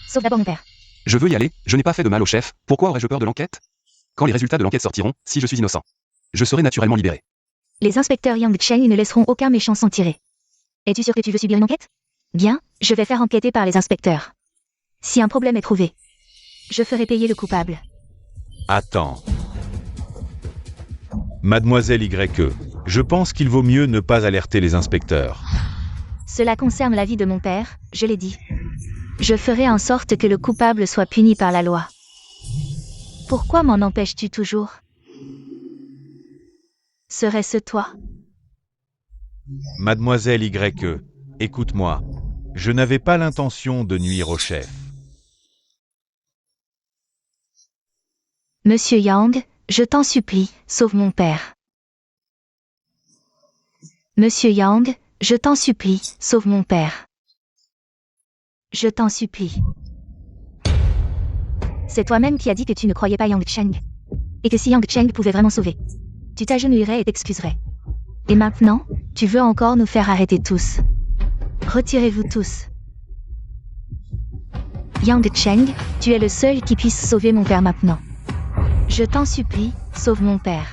Sauve d'abord mon père. Je veux y aller, je n'ai pas fait de mal au chef, pourquoi aurais-je peur de l'enquête? Quand les résultats de l'enquête sortiront, si je suis innocent, je serai naturellement libéré. Les inspecteurs Yang Cheng ne laisseront aucun méchant s'en tirer. Es-tu sûr que tu veux subir une enquête? Bien, je vais faire enquêter par les inspecteurs. Si un problème est trouvé, je ferai payer le coupable. Attends. Mademoiselle YE, je pense qu'il vaut mieux ne pas alerter les inspecteurs. Cela concerne la vie de mon père, je l'ai dit. Je ferai en sorte que le coupable soit puni par la loi. Pourquoi m'en empêches-tu toujours? Serait-ce toi? Mademoiselle YE, écoute-moi. Je n'avais pas l'intention de nuire au chef. Monsieur Yang, je t'en supplie, sauve mon père. Monsieur Yang, je t'en supplie, sauve mon père. Je t'en supplie. C'est toi-même qui as dit que tu ne croyais pas Yang Cheng. Et que si Yang Cheng pouvait vraiment sauver, tu t'agenouillerais et t'excuserais. Et maintenant, tu veux encore nous faire arrêter tous. Retirez-vous tous. Yang Cheng, tu es le seul qui puisse sauver mon père maintenant. Je t'en supplie, sauve mon père.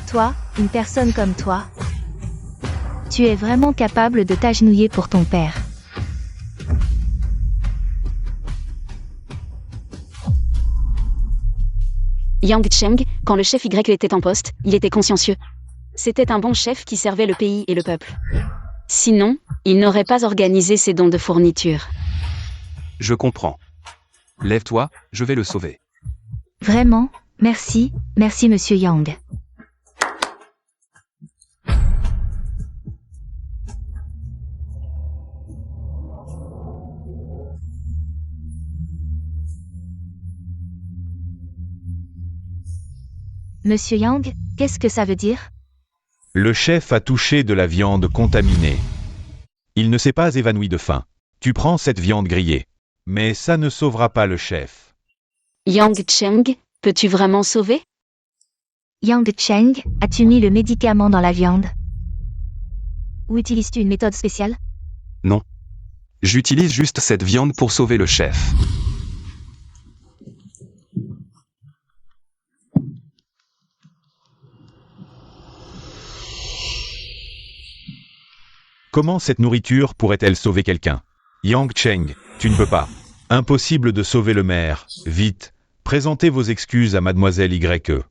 Toi, une personne comme toi, tu es vraiment capable de t'agenouiller pour ton père. Yang Cheng, quand le chef Y était en poste, il était consciencieux. C'était un bon chef qui servait le pays et le peuple. Sinon, il n'aurait pas organisé ces dons de fournitures. Je comprends. Lève-toi, je vais le sauver. Vraiment, merci, merci monsieur Yang. Monsieur Yang, qu'est-ce que ça veut dire? Le chef a touché de la viande contaminée. Il ne s'est pas évanoui de faim. Tu prends cette viande grillée. Mais ça ne sauvera pas le chef. Yang Cheng, peux-tu vraiment sauver? Yang Cheng, as-tu mis le médicament dans la viande? Ou utilises-tu une méthode spéciale? Non. J'utilise juste cette viande pour sauver le chef. Comment cette nourriture pourrait-elle sauver quelqu'un? Yang Cheng, tu ne peux pas. Impossible de sauver le maire. Vite, présentez vos excuses à mademoiselle YE.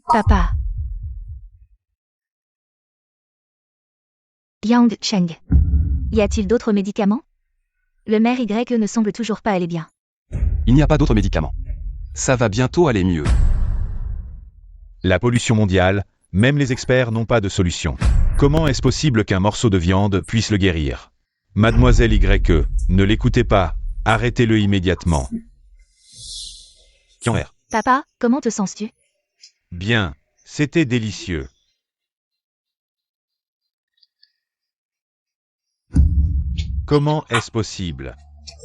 Papa. Yang Cheng. Y a-t-il d'autres médicaments? Le maire YE ne semble toujours pas aller bien. Il n'y a pas d'autres médicaments. Ça va bientôt aller mieux. La pollution mondiale, même les experts n'ont pas de solution. Comment est-ce possible qu'un morceau de viande puisse le guérir? Mademoiselle YE, ne l'écoutez pas. Arrêtez-le immédiatement. Kian R. Papa, comment te sens-tu? Bien, c'était délicieux. Comment est-ce possible?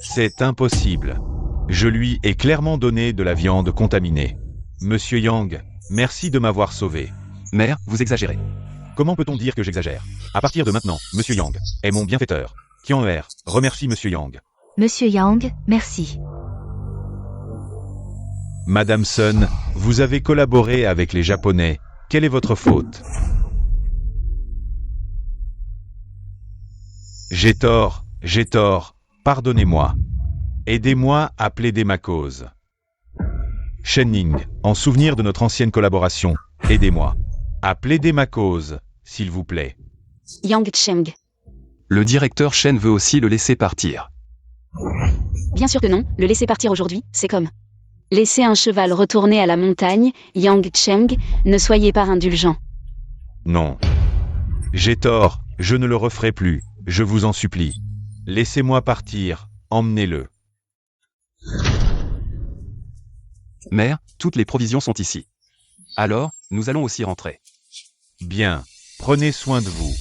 C'est impossible. Je lui ai clairement donné de la viande contaminée. Monsieur Yang, merci de m'avoir sauvé. Mère, vous exagérez. Comment peut-on dire que j'exagère? À partir de maintenant, Monsieur Yang est mon bienfaiteur. Kian R. remercie Monsieur Yang. Monsieur Yang, merci. Madame Sun, vous avez collaboré avec les Japonais. Quelle est votre faute? J'ai tort, pardonnez-moi. Aidez-moi à plaider ma cause. Shen Ning, en souvenir de notre ancienne collaboration, aidez-moi à plaider ma cause, s'il vous plaît. Yang Cheng. Le directeur Shen veut aussi le laisser partir. Bien sûr que non, le laisser partir aujourd'hui, c'est comme laisser un cheval retourner à la montagne. Yang Cheng, ne soyez pas indulgent. Non. J'ai tort, je ne le referai plus, je vous en supplie. Laissez-moi partir, emmenez-le. Mère, toutes les provisions sont ici. Alors, nous allons aussi rentrer. Bien, prenez soin de vous.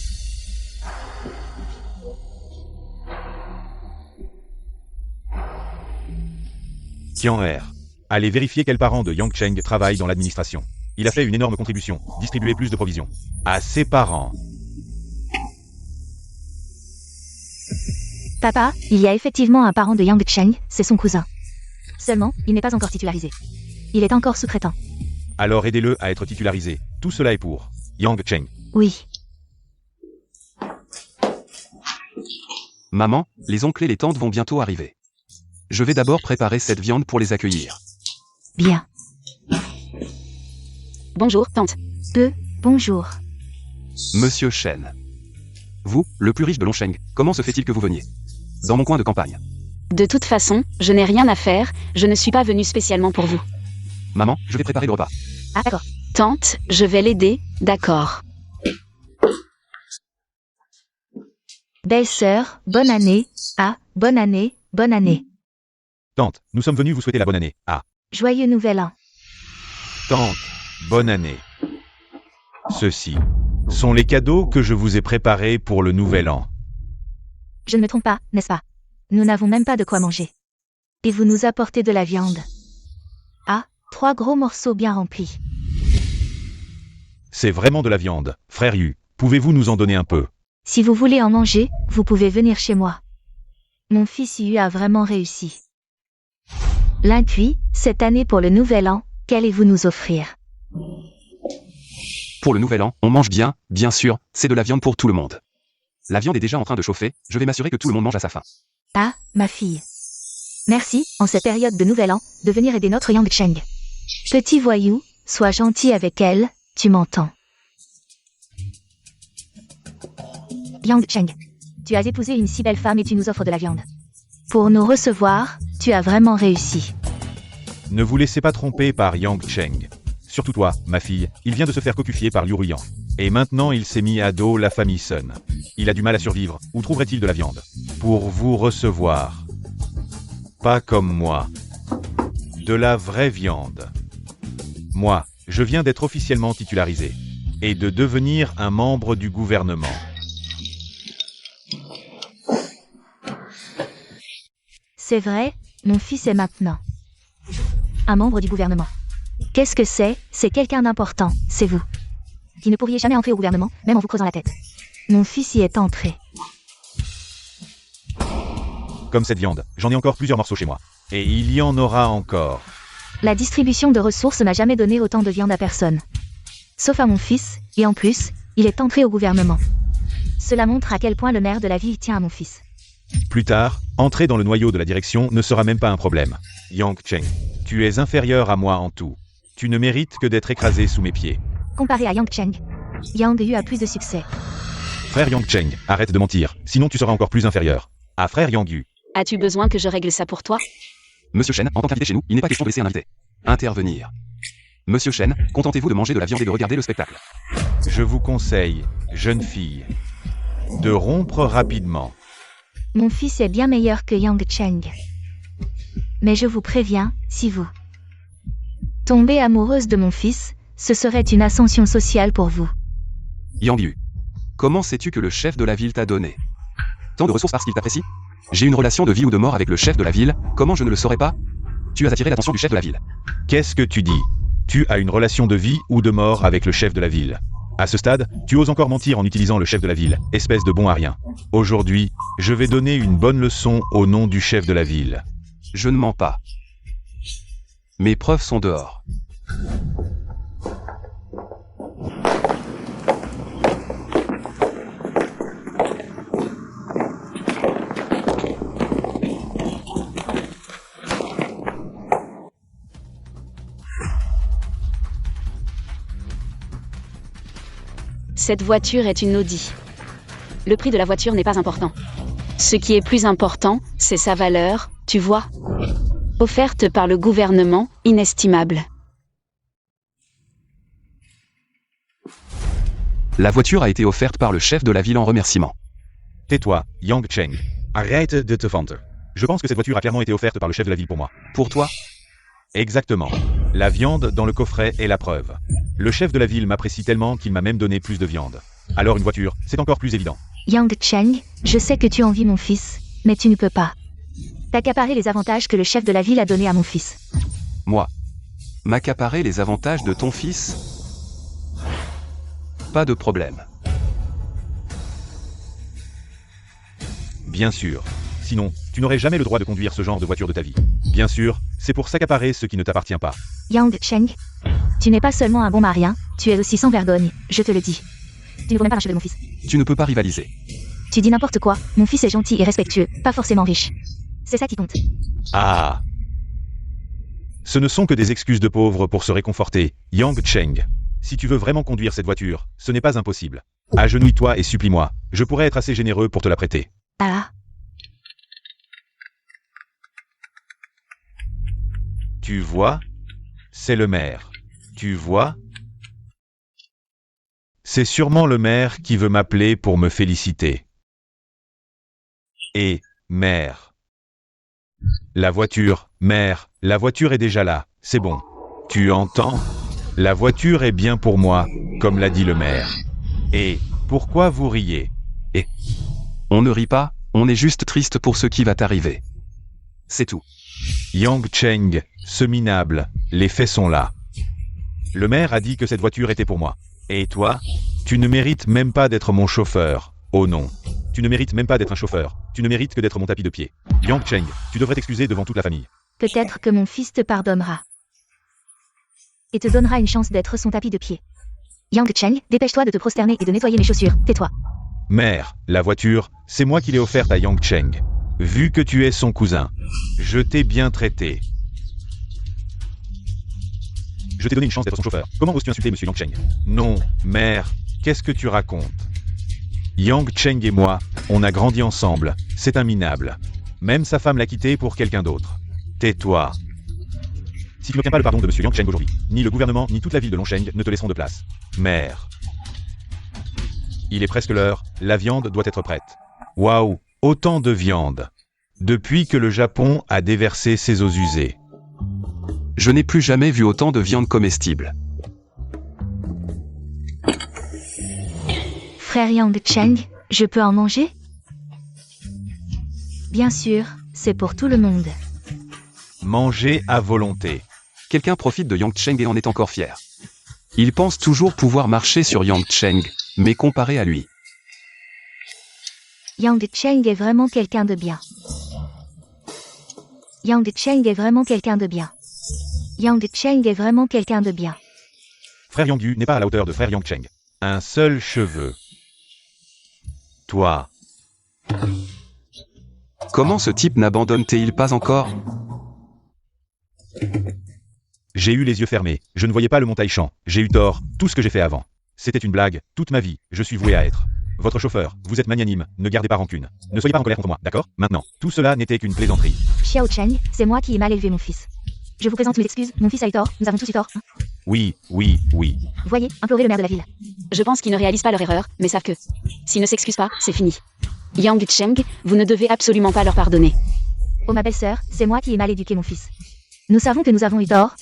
Kian R. Allez vérifier quel parent de Yang Cheng travaille dans l'administration. Il a fait une énorme contribution, distribuer plus de provisions à ses parents. Papa, il y a effectivement un parent de Yang Cheng, c'est son cousin. Seulement, il n'est pas encore titularisé. Il est encore sous-traitant. Alors aidez-le à être titularisé. Tout cela est pour Yang Cheng. Oui. Maman, les oncles et les tantes vont bientôt arriver. Je vais d'abord préparer cette viande pour les accueillir. Bien. Bonjour, tante. Bonjour. Monsieur Shen. Vous, le plus riche de Longsheng, comment se fait-il que vous veniez dans mon coin de campagne? De toute façon, je n'ai rien à faire, je ne suis pas venue spécialement pour vous. Maman, je vais préparer le repas. Ah, d'accord. Tante, je vais l'aider, d'accord. Belle-sœur, bonne année. Ah, bonne année, bonne année. Tante, nous sommes venus vous souhaiter la bonne année. Ah, Joyeux Nouvel An. tante, bonne année. Ceux-ci sont les cadeaux que je vous ai préparés pour le nouvel an. Je ne me trompe pas, n'est-ce pas? Nous n'avons même pas de quoi manger. Et vous nous apportez de la viande. Ah, 3 gros morceaux bien remplis. C'est vraiment de la viande. Frère Yu, pouvez-vous nous en donner un peu? Si vous voulez en manger, vous pouvez venir chez moi. Mon fils Yu a vraiment réussi. L'Incuit, cette année pour le nouvel an, qu'allez-vous nous offrir? Pour le nouvel an, on mange bien sûr, c'est de la viande pour tout le monde. La viande est déjà en train de chauffer, je vais m'assurer que tout le monde mange à sa faim. Ah, ma fille. Merci, en cette période de nouvel an, de venir aider notre Yang Cheng. Petit voyou, sois gentil avec elle, tu m'entends. Yang Cheng, tu as épousé une si belle femme et tu nous offres de la viande. Pour nous recevoir, tu as vraiment réussi. Ne vous laissez pas tromper par Yang Cheng. Surtout toi, ma fille, il vient de se faire cocufier par Liu Ruyan. Et maintenant il s'est mis à dos la famille Sun. Il a du mal à survivre, où trouverait-il de la viande? Pour vous recevoir. Pas comme moi. De la vraie viande. Moi, je viens d'être officiellement titularisé. Et de devenir un membre du gouvernement. C'est vrai, mon fils est maintenant un membre du gouvernement. Qu'est-ce que c'est? C'est quelqu'un d'important, c'est vous. Qui ne pourriez jamais entrer au gouvernement, même en vous creusant la tête. Mon fils y est entré. Comme cette viande, j'en ai encore plusieurs morceaux chez moi. Et il y en aura encore. La distribution de ressources n'a jamais donné autant de viande à personne. Sauf à mon fils, et en plus, il est entré au gouvernement. Cela montre à quel point le maire de la ville tient à mon fils. Plus tard, entrer dans le noyau de la direction ne sera même pas un problème. Yang Cheng, tu es inférieur à moi en tout. Tu ne mérites que d'être écrasé sous mes pieds. Comparé à Yang Cheng, Yang Yu a plus de succès. Frère Yang Cheng, arrête de mentir, sinon tu seras encore plus inférieur. À frère Yang Yu. As-tu besoin que je règle ça pour toi? Monsieur Shen, en tant qu'invité chez nous, il n'est pas question de laisser un invité intervenir. Monsieur Shen, contentez-vous de manger de la viande et de regarder le spectacle. Je vous conseille, jeune fille, de rompre rapidement. Mon fils est bien meilleur que Yang Cheng. Mais je vous préviens, si vous tombez amoureuse de mon fils, ce serait une ascension sociale pour vous. Yang Yu, comment sais-tu que le chef de la ville t'a donné tant de ressources parce qu'il t'apprécie? J'ai une relation de vie ou de mort avec le chef de la ville, comment je ne le saurais pas? Tu as attiré l'attention du chef de la ville. Qu'est-ce que tu dis? Tu as une relation de vie ou de mort avec le chef de la ville. À ce stade, tu oses encore mentir en utilisant le chef de la ville, espèce de bon à rien. Aujourd'hui, je vais donner une bonne leçon au nom du chef de la ville. Je ne mens pas. Mes preuves sont dehors. Cette voiture est une Audi. Le prix de la voiture n'est pas important. Ce qui est plus important, c'est sa valeur, tu vois. Offerte par le gouvernement, inestimable. La voiture a été offerte par le chef de la ville en remerciement. Tais-toi, Yang Cheng. Arrête de te fendre. Je pense que cette voiture a clairement été offerte par le chef de la ville pour moi. Pour toi? Exactement. La viande dans le coffret est la preuve. Le chef de la ville m'apprécie tellement qu'il m'a même donné plus de viande. Alors une voiture, c'est encore plus évident. Yang Cheng, je sais que tu envies mon fils, mais tu ne peux pas t'accaparer les avantages que le chef de la ville a donnés à mon fils. Moi? M'accaparer les avantages de ton fils? Pas de problème. Bien sûr. Sinon, tu n'aurais jamais le droit de conduire ce genre de voiture de ta vie. Bien sûr, c'est pour s'accaparer ce qui ne t'appartient pas. Yang Cheng, tu n'es pas seulement un bon marien, tu es aussi sans vergogne, je te le dis. Tu ne vaux même pas un cheveu de mon fils. Tu ne peux pas rivaliser. Tu dis n'importe quoi, mon fils est gentil et respectueux, pas forcément riche. C'est ça qui compte. Ah! Ce ne sont que des excuses de pauvres pour se réconforter, Yang Cheng. Si tu veux vraiment conduire cette voiture, ce n'est pas impossible. Agenouille-toi et supplie-moi, je pourrais être assez généreux pour te la prêter. Ah, Tu vois? C'est le maire. Tu vois? C'est sûrement le maire qui veut m'appeler pour me féliciter. Et, maire. La voiture, maire, la voiture est déjà là, c'est bon. Tu entends? La voiture est bien pour moi, comme l'a dit le maire. Et, pourquoi vous riez? On ne rit pas, on est juste triste pour ce qui va t'arriver. C'est tout. Yang Cheng, ce minable, les faits sont là. Le maire a dit que cette voiture était pour moi. Et toi? Tu ne mérites même pas d'être mon chauffeur. Oh non. Tu ne mérites même pas d'être un chauffeur. Tu ne mérites que d'être mon tapis de pied. Yang Cheng, tu devrais t'excuser devant toute la famille. peut-être que mon fils te pardonnera. Et te donnera une chance d'être son tapis de pied. Yang Cheng, dépêche-toi de te prosterner et de nettoyer mes chaussures, tais-toi. Mère, la voiture, c'est moi qui l'ai offerte à Yang Cheng. Vu que tu es son cousin, je t'ai bien traité. Je t'ai donné une chance d'être son chauffeur. Comment oses-tu insulter monsieur Yang Cheng? Non, mère, qu'est-ce que tu racontes? Yang Cheng et moi, on a grandi ensemble, c'est un minable. Même sa femme l'a quitté pour quelqu'un d'autre. Tais-toi. Si tu n'obtiens pas le pardon de monsieur Yang Cheng aujourd'hui, ni le gouvernement ni toute la ville de Longsheng ne te laisseront de place. Mère. Il est presque l'heure, la viande doit être prête. Waouh, autant de viande. Depuis que le Japon a déversé ses eaux usées. Je n'ai plus jamais vu autant de viande comestible. Frère Yang Cheng, je peux en manger? Bien sûr, c'est pour tout le monde. Manger à volonté. Quelqu'un profite de Yang Cheng et en est encore fier. Il pense toujours pouvoir marcher sur Yang Cheng, mais comparé à lui. Yang Cheng est vraiment quelqu'un de bien. Yang Cheng est vraiment quelqu'un de bien. Yang Cheng est vraiment quelqu'un de bien. Frère Yang Yu n'est pas à la hauteur de frère Yang Cheng. Un seul cheveu. Toi. Comment ce type n'abandonne-t-il pas encore? J'ai eu les yeux fermés, je ne voyais pas le Mont Taishan, j'ai eu tort, tout ce que j'ai fait avant. C'était une blague, toute ma vie, je suis voué à être votre chauffeur, vous êtes magnanime, ne gardez pas rancune. Ne soyez pas en colère contre moi, d'accord? Maintenant, tout cela n'était qu'une plaisanterie. Xiao Cheng, c'est moi qui ai mal élevé mon fils. Je vous présente mes excuses, mon fils a eu tort, nous avons tous eu tort. Hein. Oui. Voyez, implorez le maire de la ville. Je pense qu'ils ne réalisent pas leur erreur, mais savent que s'ils ne s'excusent pas, c'est fini. Yang Cheng, vous ne devez absolument pas leur pardonner. Oh ma belle-sœur, c'est moi qui ai mal éduqué mon fils. Nous savons que nous avons eu tort,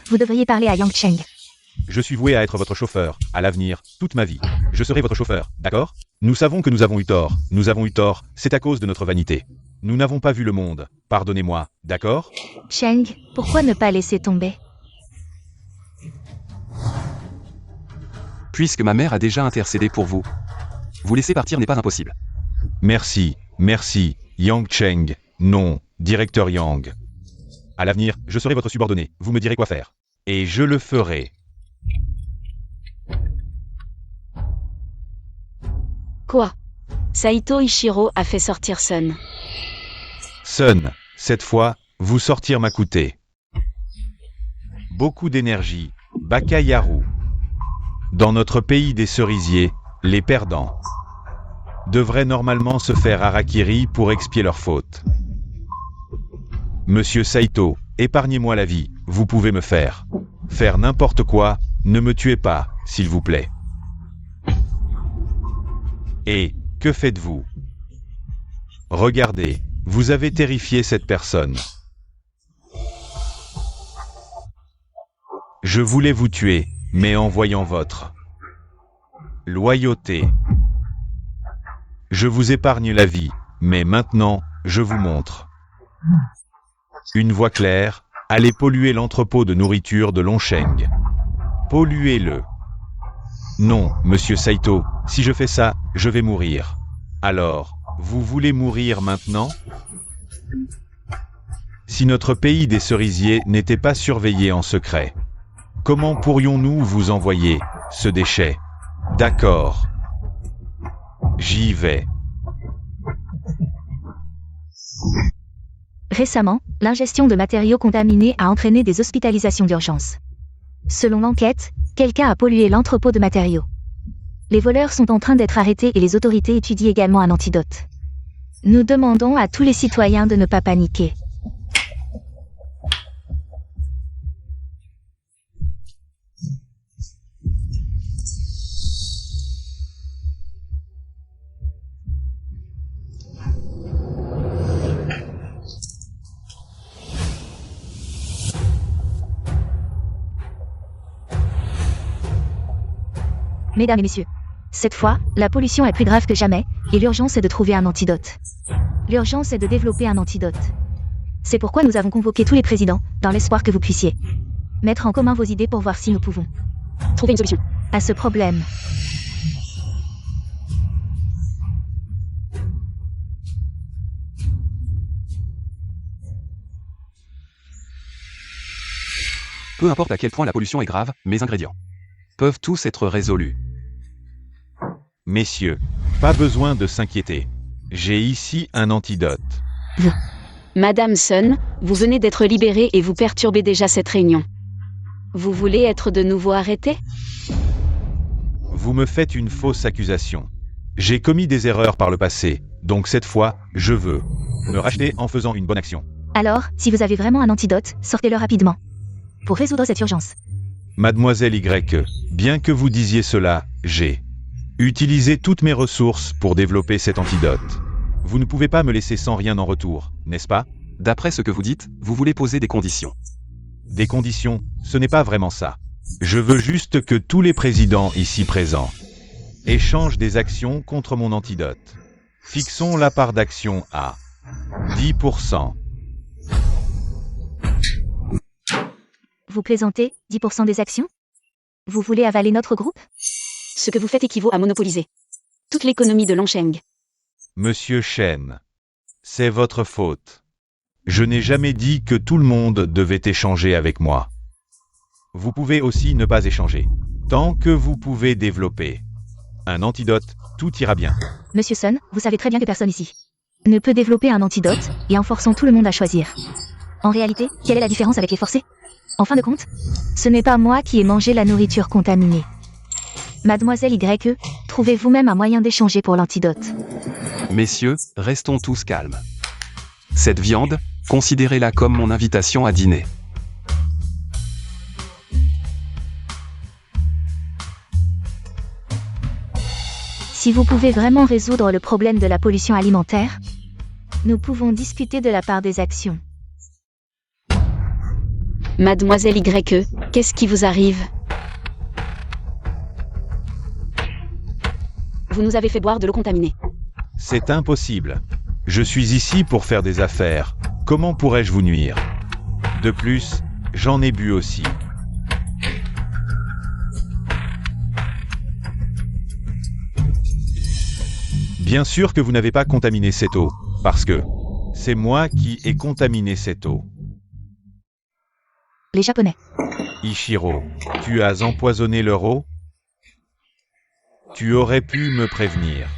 vous devriez parler à Yang Cheng. Je suis voué à être votre chauffeur, à l'avenir, toute ma vie. Je serai votre chauffeur, d'accord? Nous savons que nous avons eu tort, c'est à cause de notre vanité. Nous n'avons pas vu le monde, pardonnez-moi, d'accord? Cheng, pourquoi ne pas laisser tomber? Puisque ma mère a déjà intercédé pour vous. Vous laisser partir n'est pas impossible. Merci, Yang Cheng, non, directeur Yang. À l'avenir, je serai votre subordonné, vous me direz quoi faire. Et je le ferai. Quoi? Saito Ishiro a fait sortir Sun. Sun, cette fois, vous sortir m'a coûté beaucoup d'énergie, Bakayaru. Dans notre pays des cerisiers, les perdants devraient normalement se faire harakiri pour expier leurs fautes. Monsieur Saito, épargnez-moi la vie, vous pouvez me faire n'importe quoi, ne me tuez pas, s'il vous plaît. Et, que faites-vous? Regardez, vous avez terrifié cette personne. Je voulais vous tuer, mais en voyant votre loyauté, je vous épargne la vie, mais maintenant, je vous montre. Une voie claire, allez polluer l'entrepôt de nourriture de Longsheng. Polluez-le. Non, monsieur Saito, si je fais ça, je vais mourir. Alors, vous voulez mourir maintenant? Si notre pays des cerisiers n'était pas surveillé en secret, comment pourrions-nous vous envoyer ce déchet? D'accord. J'y vais. Récemment, l'ingestion de matériaux contaminés a entraîné des hospitalisations d'urgence. Selon l'enquête, quelqu'un a pollué l'entrepôt de matériaux. Les voleurs sont en train d'être arrêtés et les autorités étudient également un antidote. Nous demandons à tous les citoyens de ne pas paniquer. Mesdames et messieurs, cette fois, la pollution est plus grave que jamais, et l'urgence est de trouver un antidote. L'urgence est de développer un antidote. C'est pourquoi nous avons convoqué tous les présidents, dans l'espoir que vous puissiez mettre en commun vos idées pour voir si nous pouvons Trouver une solution à ce problème. Peu importe à quel point la pollution est grave, mes ingrédients peuvent tous être résolus. Messieurs, pas besoin de s'inquiéter. J'ai ici un antidote. Madame Sun, vous venez d'être libérée et vous perturbez déjà cette réunion. Vous voulez être de nouveau arrêtée? Vous me faites une fausse accusation. J'ai commis des erreurs par le passé, donc cette fois, je veux me racheter en faisant une bonne action. Alors, si vous avez vraiment un antidote, sortez-le rapidement. Pour résoudre cette urgence. Mademoiselle Y, bien que vous disiez cela, j'ai Utilisez toutes mes ressources pour développer cet antidote. Vous ne pouvez pas me laisser sans rien en retour, n'est-ce pas? D'après ce que vous dites, vous voulez poser des conditions. Des conditions, ce n'est pas vraiment ça. Je veux juste que tous les présidents ici présents échangent des actions contre mon antidote. Fixons la part d'action à 10%. Vous plaisantez, 10% des actions? Vous voulez avaler notre groupe? Ce que vous faites équivaut à monopoliser toute l'économie de Longsheng. Monsieur Shen, c'est votre faute. Je n'ai jamais dit que tout le monde devait échanger avec moi. Vous pouvez aussi ne pas échanger. Tant que vous pouvez développer un antidote, tout ira bien. Monsieur Sun, vous savez très bien que personne ici ne peut développer un antidote, et en forçant tout le monde à choisir. En réalité, quelle est la différence avec les forcés? En fin de compte, ce n'est pas moi qui ai mangé la nourriture contaminée. Mademoiselle YE, trouvez vous-même un moyen d'échanger pour l'antidote. Messieurs, restons tous calmes. Cette viande, considérez-la comme mon invitation à dîner. Si vous pouvez vraiment résoudre le problème de la pollution alimentaire, nous pouvons discuter de la part des actions. Mademoiselle YE, qu'est-ce qui vous arrive? Vous nous avez fait boire de l'eau contaminée. C'est impossible. Je suis ici pour faire des affaires. Comment pourrais-je vous nuire? De plus, j'en ai bu aussi. Bien sûr que vous n'avez pas contaminé cette eau, parce que c'est moi qui ai contaminé cette eau. Les Japonais. Ichiro, tu as empoisonné leur eau? Tu aurais pu me prévenir.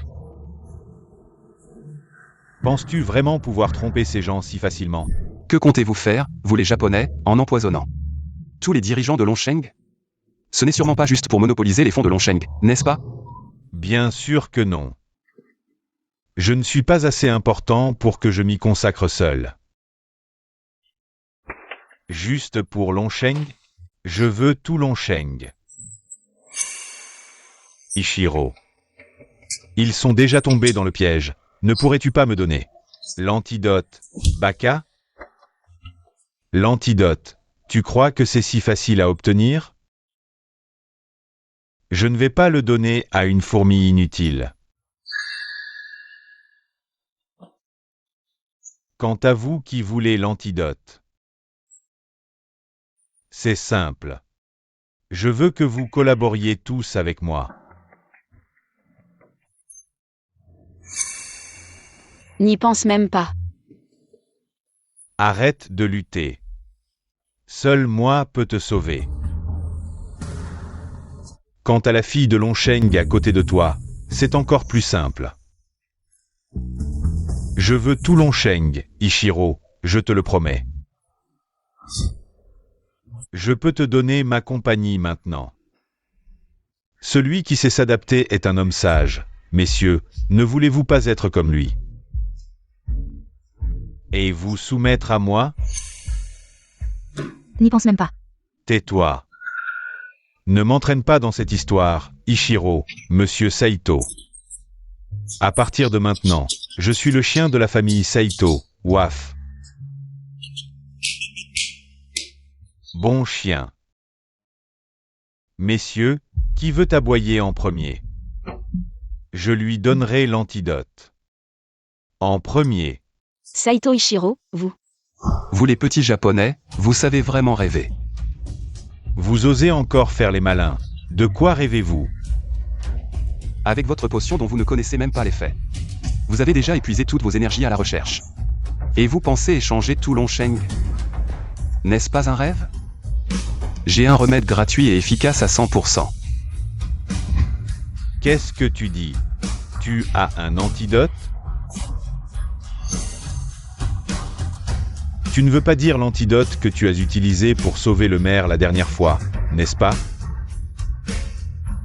Penses-tu vraiment pouvoir tromper ces gens si facilement? Que comptez-vous faire, vous les Japonais, en empoisonnant tous les dirigeants de Longsheng? Ce n'est sûrement pas juste pour monopoliser les fonds de Longsheng, n'est-ce pas? Bien sûr que non. Je ne suis pas assez important pour que je m'y consacre seul. Juste pour Longsheng, je veux tout Longsheng. Ichiro. Ils sont déjà tombés dans le piège. Ne pourrais-tu pas me donner l'antidote, Baka? L'antidote, tu crois que c'est si facile à obtenir? Je ne vais pas le donner à une fourmi inutile. Quant à vous qui voulez l'antidote, c'est simple. Je veux que vous collaboriez tous avec moi. N'y pense même pas. Arrête de lutter. Seul moi peux te sauver. Quant à la fille de Longsheng à côté de toi, c'est encore plus simple. Je veux tout Longsheng, Ichiro, je te le promets. Je peux te donner ma compagnie maintenant. Celui qui sait s'adapter est un homme sage. Messieurs, ne voulez-vous pas être comme lui? Et vous soumettre à moi? N'y pense même pas. Tais-toi. Ne m'entraîne pas dans cette histoire, Ichiro, monsieur Saito. À partir de maintenant, je suis le chien de la famille Saito, Waf. Bon chien. Messieurs, qui veut aboyer en premier? Je lui donnerai l'antidote. En premier. Saito Ichiro, vous. Vous les petits Japonais, vous savez vraiment rêver. Vous osez encore faire les malins. De quoi rêvez-vous? Avec votre potion dont vous ne connaissez même pas l'effet. Vous avez déjà épuisé toutes vos énergies à la recherche. Et vous pensez échanger tout Longsheng? N'est-ce pas un rêve? J'ai un remède gratuit et efficace à 100%. Qu'est-ce que tu dis? Tu as un antidote? Tu ne veux pas dire l'antidote que tu as utilisé pour sauver le maire la dernière fois, n'est-ce pas?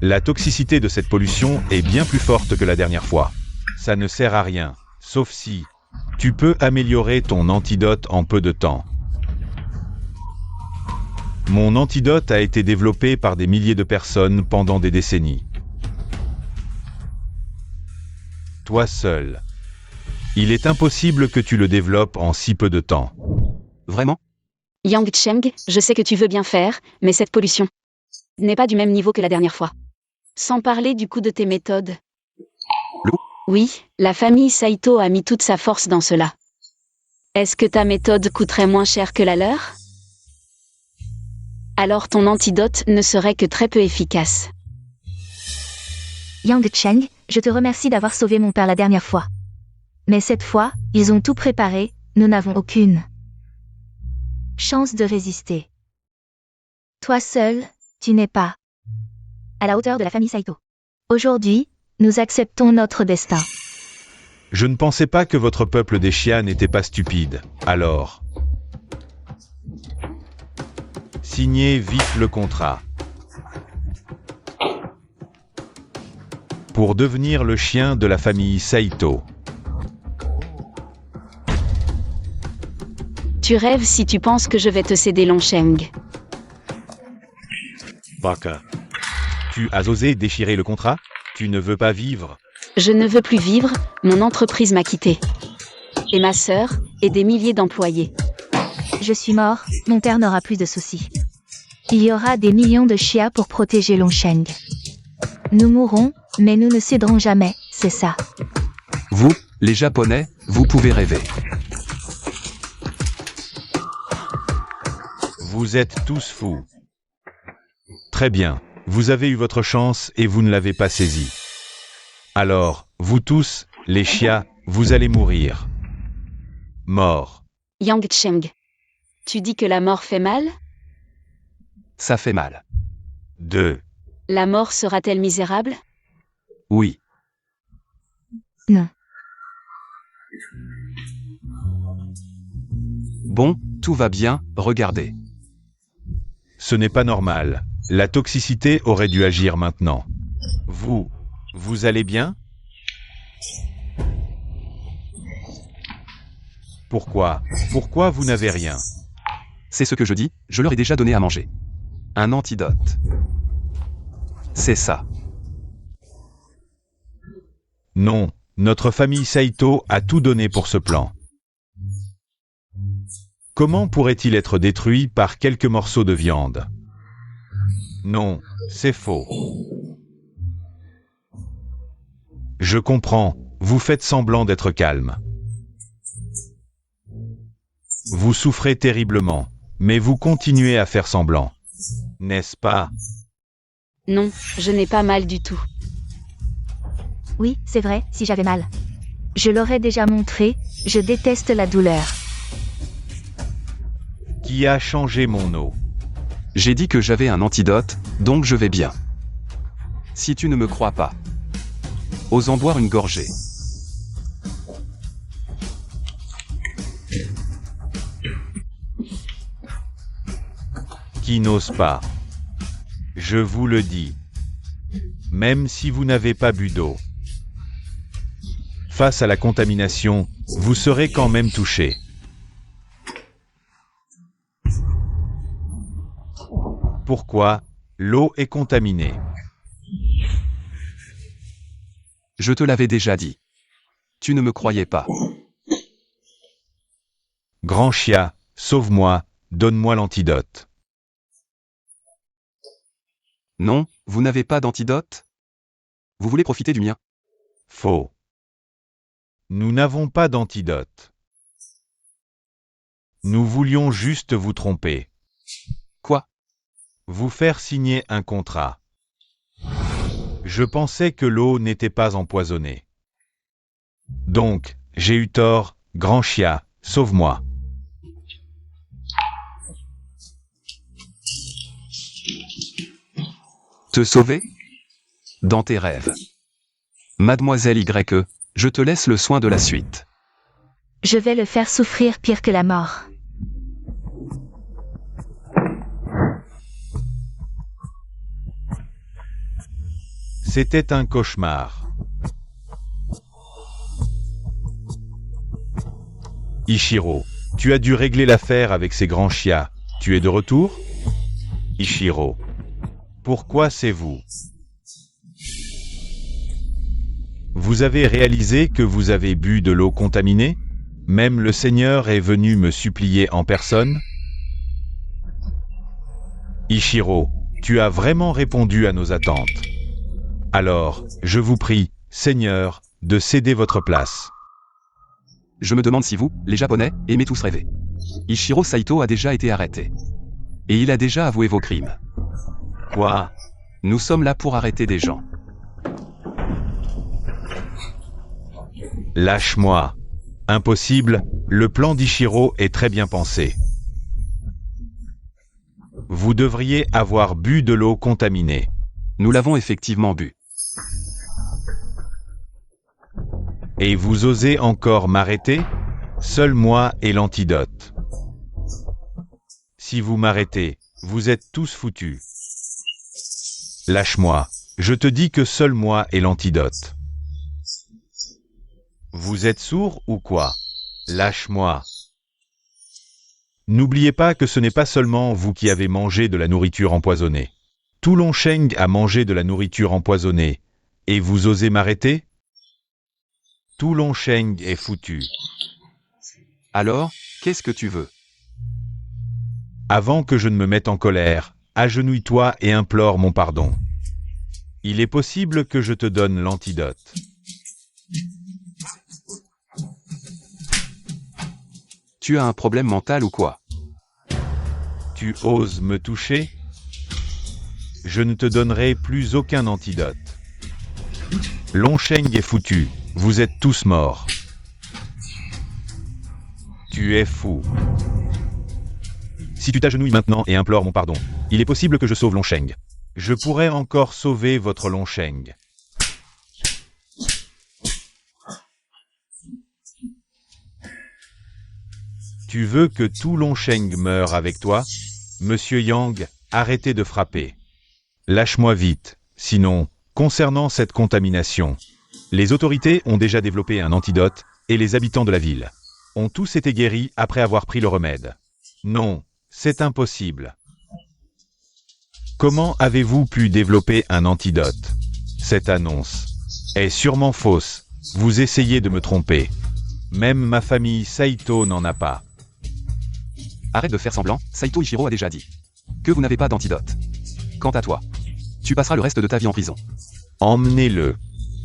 La toxicité de cette pollution est bien plus forte que la dernière fois. Ça ne sert à rien, sauf si tu peux améliorer ton antidote en peu de temps. Mon antidote a été développé par des milliers de personnes pendant des décennies. toi seul. Il est impossible que tu le développes en si peu de temps. Vraiment? Yang Cheng, je sais que tu veux bien faire, mais cette pollution n'est pas du même niveau que la dernière fois. Sans parler du coût de tes méthodes. Lou? Oui, la famille Saito a mis toute sa force dans cela. Est-ce que ta méthode coûterait moins cher que la leur? Alors ton antidote ne serait que très peu efficace. Yang Cheng, je te remercie d'avoir sauvé mon père la dernière fois. Mais cette fois, ils ont tout préparé, nous n'avons aucune chance de résister. Toi seul, tu n'es pas à la hauteur de la famille Saito. Aujourd'hui, nous acceptons notre destin. Je ne pensais pas que votre peuple des Xia n'était pas stupide. Alors, signez vite le contrat. Pour devenir le chien de la famille Saito. Tu rêves si tu penses que je vais te céder Longsheng. Baka. Tu as osé déchirer le contrat? Tu ne veux pas vivre? Je ne veux plus vivre, mon entreprise m'a quitté. Et ma sœur, et des milliers d'employés. Je suis mort, mon père n'aura plus de soucis. Il y aura des millions de Xia pour protéger Longsheng. Nous mourrons, mais nous ne céderons jamais, c'est ça. Vous, les Japonais, vous pouvez rêver. Vous êtes tous fous. Très bien, vous avez eu votre chance et vous ne l'avez pas saisie. Alors, vous tous, les Xia, vous allez mourir. Mort. Yang Cheng. Tu dis que la mort fait mal? Ça fait mal. 2. La mort sera-t-elle misérable? Oui. Non. Bon, tout va bien, regardez. Ce n'est pas normal. La toxicité aurait dû agir maintenant. Vous allez bien? Pourquoi vous n'avez rien? C'est ce que je dis, je leur ai déjà donné à manger. Un antidote. C'est ça. Non, notre famille Saito a tout donné pour ce plan. Comment pourrait-il être détruit par quelques morceaux de viande? Non, c'est faux. Je comprends, vous faites semblant d'être calme. Vous souffrez terriblement, mais vous continuez à faire semblant. N'est-ce pas? Non, je n'ai pas mal du tout. Oui, c'est vrai, si j'avais mal. Je l'aurais déjà montré, je déteste la douleur. Qui a changé mon eau? J'ai dit que j'avais un antidote, donc je vais bien. Si tu ne me crois pas, ose en boire une gorgée. Qui n'ose pas? Je vous le dis. Même si vous n'avez pas bu d'eau. Face à la contamination, vous serez quand même touché. Pourquoi? L'eau est contaminée. Je te l'avais déjà dit. Tu ne me croyais pas. Grand Xia, sauve-moi, donne-moi l'antidote. Non, vous n'avez pas d'antidote? Vous voulez profiter du mien? Faux. Nous n'avons pas d'antidote. Nous voulions juste vous tromper. Quoi? Vous faire signer un contrat. Je pensais que l'eau n'était pas empoisonnée. Donc, j'ai eu tort, Grand Xia, sauve-moi. Te sauver? Dans tes rêves. Mademoiselle Y, je te laisse le soin de la suite. Je vais le faire souffrir pire que la mort. C'était un cauchemar. Ichiro, tu as dû régler l'affaire avec ces grands Xia. Tu es de retour? Ichiro. Pourquoi c'est vous? Vous avez réalisé que vous avez bu de l'eau contaminée? Même le Seigneur est venu me supplier en personne? Ichiro, tu as vraiment répondu à nos attentes. Alors, je vous prie, Seigneur, de céder votre place. Je me demande si vous, les Japonais, aimez tous rêver. Ichiro Saito a déjà été arrêté. Et il a déjà avoué vos crimes. Quoi? Nous sommes là pour arrêter des gens. Lâche-moi. Impossible, le plan d'Ichiro est très bien pensé. Vous devriez avoir bu de l'eau contaminée. Nous l'avons effectivement bu. Et vous osez encore m'arrêter? Seul moi et l'antidote. Si vous m'arrêtez, vous êtes tous foutus. Lâche-moi, je te dis que seul moi et l'antidote. Vous êtes sourd ou quoi? Lâche-moi. N'oubliez pas que ce n'est pas seulement vous qui avez mangé de la nourriture empoisonnée. Tout Longsheng a mangé de la nourriture empoisonnée. Et vous osez m'arrêter? Tout Longsheng est foutu. Alors, qu'est-ce que tu veux? Avant que je ne me mette en colère, agenouille-toi et implore mon pardon. Il est possible que je te donne l'antidote. Tu as un problème mental ou quoi? Tu oses me toucher? Je ne te donnerai plus aucun antidote. Longsheng est foutu, vous êtes tous morts. Tu es fou. Si tu t'agenouilles maintenant et implores mon pardon, il est possible que je sauve Longsheng. Je pourrais encore sauver votre Longsheng. Tu veux que tout Longsheng meure avec toi? Monsieur Yang, arrêtez de frapper. Lâche-moi vite, sinon, concernant cette contamination, les autorités ont déjà développé un antidote et les habitants de la ville ont tous été guéris après avoir pris le remède. Non, c'est impossible. Comment avez-vous pu développer un antidote? Cette annonce est sûrement fausse. Vous essayez de me tromper. Même ma famille Saito n'en a pas. Arrête de faire semblant, Saito Ichiro a déjà dit que vous n'avez pas d'antidote. Quant à toi, tu passeras le reste de ta vie en prison. Emmenez-le.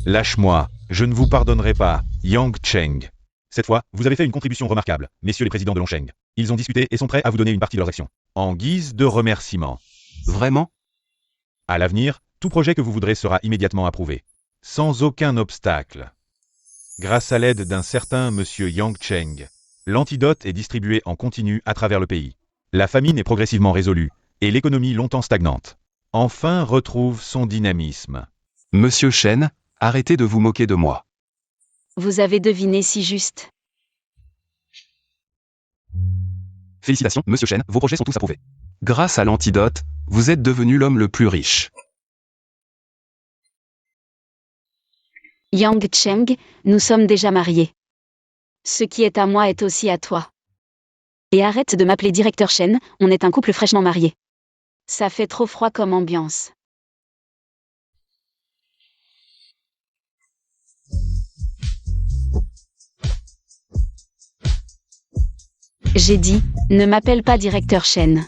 Lâche-moi, je ne vous pardonnerai pas, Yang Cheng. Cette fois, vous avez fait une contribution remarquable, messieurs les présidents de Longsheng. Ils ont discuté et sont prêts à vous donner une partie de leurs actions. En guise de remerciement. Vraiment? À l'avenir, tout projet que vous voudrez sera immédiatement approuvé. Sans aucun obstacle. Grâce à l'aide d'un certain monsieur Yang Cheng, l'antidote est distribué en continu à travers le pays. La famine est progressivement résolue, et l'économie longtemps stagnante enfin retrouve son dynamisme. Monsieur Shen, arrêtez de vous moquer de moi. Vous avez deviné si juste. Félicitations, Monsieur Shen, vos projets sont tous approuvés. Grâce à l'antidote, vous êtes devenu l'homme le plus riche. Yang Cheng, nous sommes déjà mariés. Ce qui est à moi est aussi à toi. Et arrête de m'appeler directeur Shen, on est un couple fraîchement marié. Ça fait trop froid comme ambiance. J'ai dit, ne m'appelle pas directeur Shen.